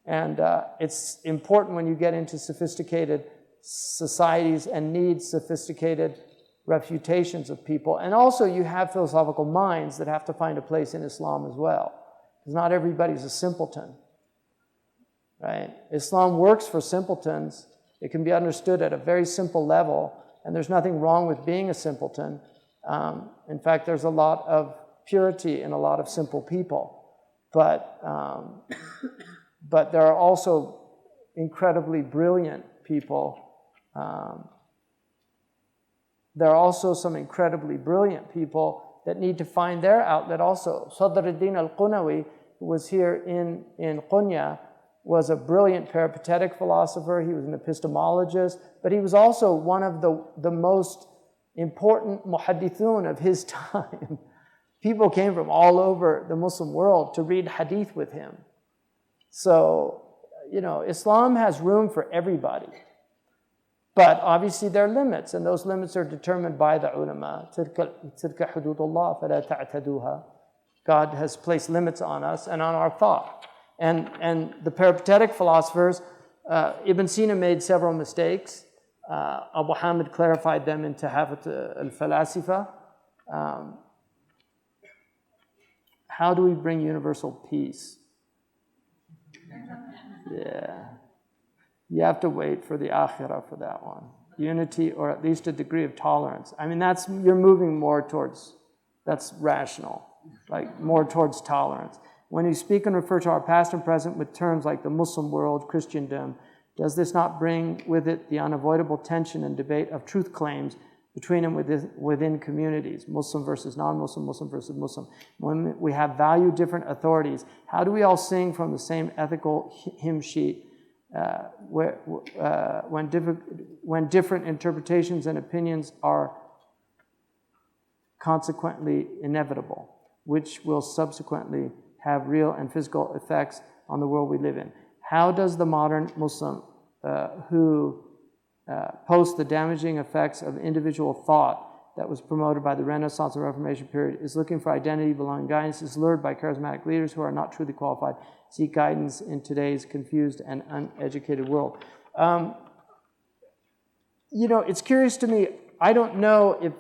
And it's important when you get into sophisticated societies and need sophisticated refutations of people. And also you have philosophical minds that have to find a place in Islam as well. Because not everybody's a simpleton, right? Islam works for simpletons. It can be understood at a very simple level, and there's nothing wrong with being a simpleton. In fact, there's a lot of purity in a lot of simple people. But there are also incredibly brilliant people. There are also some incredibly brilliant people that need to find their outlet also. Sadr al-Din al-Qunawi, who was here in Qunya, was a brilliant peripatetic philosopher. He was an epistemologist, but he was also one of the most important muhaddithun of his time. People came from all over the Muslim world to read hadith with him. So, Islam has room for everybody. But obviously there are limits, and those limits are determined by the ulama. تِلْكَ حُدُودُ اللَّهِ فَلَا تَعْتَدُوهَا. God has placed limits on us and on our thought. And the peripatetic philosophers, Ibn Sina made several mistakes. Abu Hamid clarified them in Tahafut al-Falasifa. How do we bring universal peace? Yeah. You have to wait for the akhirah for that one. Unity, or at least a degree of tolerance. I mean, you're moving more towards, that's rational, like more towards tolerance. When you speak and refer to our past and present with terms like the Muslim world, Christendom, does this not bring with it the unavoidable tension and debate of truth claims between and within communities, Muslim versus non-Muslim, Muslim versus Muslim? When we have value different authorities, how do we all sing from the same ethical hymn sheet when different interpretations and opinions are consequently inevitable, which will subsequently have real and physical effects on the world we live in? How does the modern Muslim who posts the damaging effects of individual thought that was promoted by the Renaissance and Reformation period, is looking for identity, belonging, guidance, is lured by charismatic leaders who are not truly qualified, seek guidance in today's confused and uneducated world? It's curious to me. I don't know if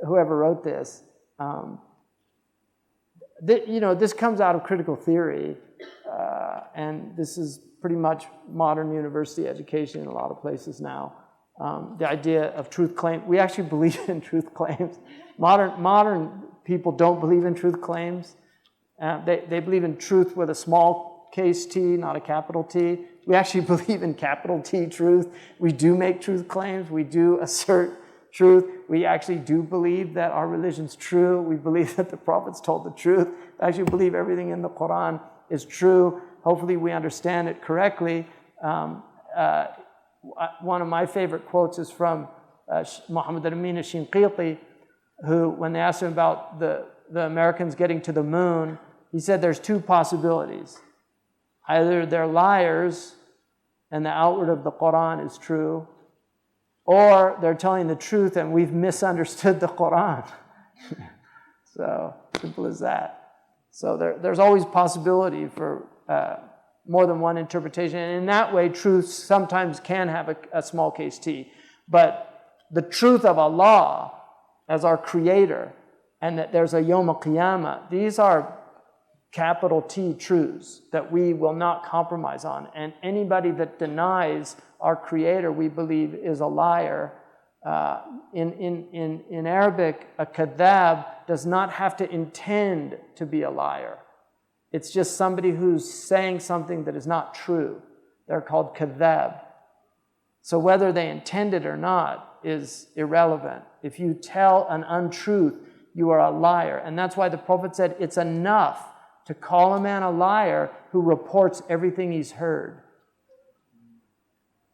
whoever wrote this, this comes out of critical theory, and this is pretty much modern university education in a lot of places now. The idea of truth claim. We actually believe in truth claims. Modern people don't believe in truth claims. They believe in truth with a small case T, not a capital T. We actually believe in capital T truth. We do make truth claims. We do assert truth. We actually do believe that our religion's true. We believe that the prophets told the truth. We actually believe everything in the Quran is true. Hopefully we understand it correctly. One of my favorite quotes is from Muhammad al-Amin al-Shinqiti, who, when they asked him about the Americans getting to the moon, he said there's two possibilities. Either they're liars and the outward of the Quran is true, or they're telling the truth and we've misunderstood the Quran. So, simple as that. So there's always possibility for more than one interpretation. And in that way, truth sometimes can have a small case T. But the truth of Allah as our creator, and that there's a Yawm al-Qiyamah, these are capital T truths that we will not compromise on. And anybody that denies our creator, we believe, is a liar. In Arabic, a kadhab does not have to intend to be a liar. It's just somebody who's saying something that is not true. They're called kadhab. So whether they intend it or not is irrelevant. If you tell an untruth, you are a liar. And that's why the Prophet said it's enough to call a man a liar who reports everything he's heard.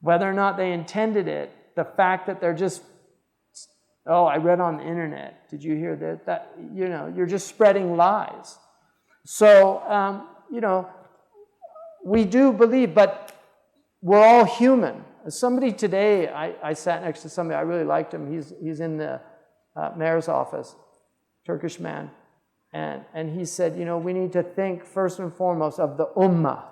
Whether or not they intended it, the fact that they're just, oh, I read on the internet. Did you hear that? You're just spreading lies. So, we do believe, but we're all human. Somebody today, I sat next to somebody, I really liked him. He's in the mayor's office, Turkish man, and he said, we need to think first and foremost of the ummah.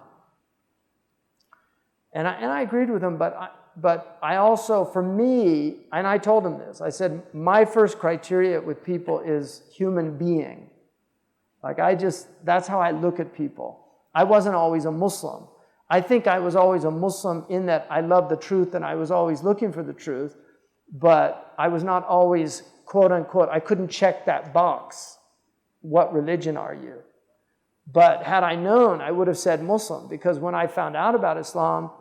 And I agreed with him, but I also, for me, and I told him this, I said, my first criteria with people is human being. Like that's how I look at people. I wasn't always a Muslim. I think I was always a Muslim in that I loved the truth and I was always looking for the truth, but I was not always, quote unquote, I couldn't check that box. What religion are you? But had I known, I would have said Muslim, because when I found out about Islam,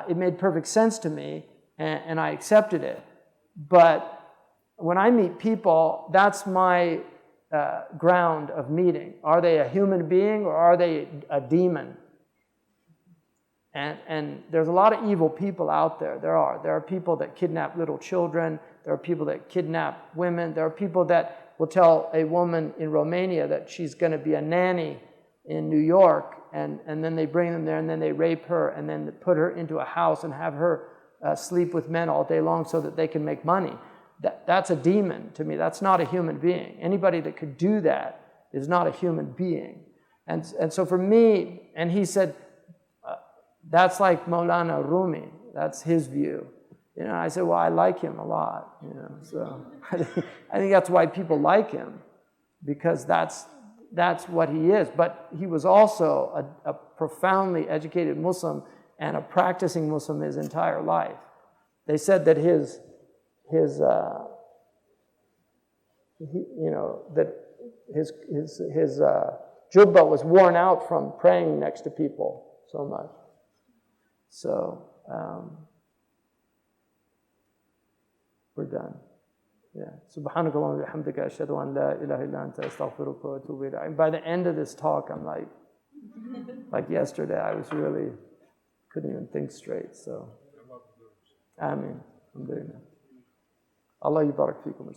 it made perfect sense to me, and I accepted it. But when I meet people, that's my ground of meeting. Are they a human being or are they a demon? And there's a lot of evil people out there. There are people that kidnap little children. There are people that kidnap women. There are people that will tell a woman in Romania that she's going to be a nanny in New York, and then they bring them there, and then they rape her, and then put her into a house and have her sleep with men all day long so that they can make money. That's a demon to me. That's not a human being. Anybody that could do that is not a human being. And so for me, and he said, that's like Maulana Rumi. That's his view. I said, well, I like him a lot. So I think that's why people like him, because that's what he is. But he was also a profoundly educated Muslim and a practicing Muslim his entire life. They said that his jubba was worn out from praying next to people so much. So we're done. Yeah. Subhanakallah wa bihamdika ashhadu an la ilaha illa anta astaghfiruka wa atubu ilayk. And by the end of this talk, I'm like yesterday, I was really couldn't even think straight. So, Ameen. Alhamdulillah. Allah yubarak fikum inshallah.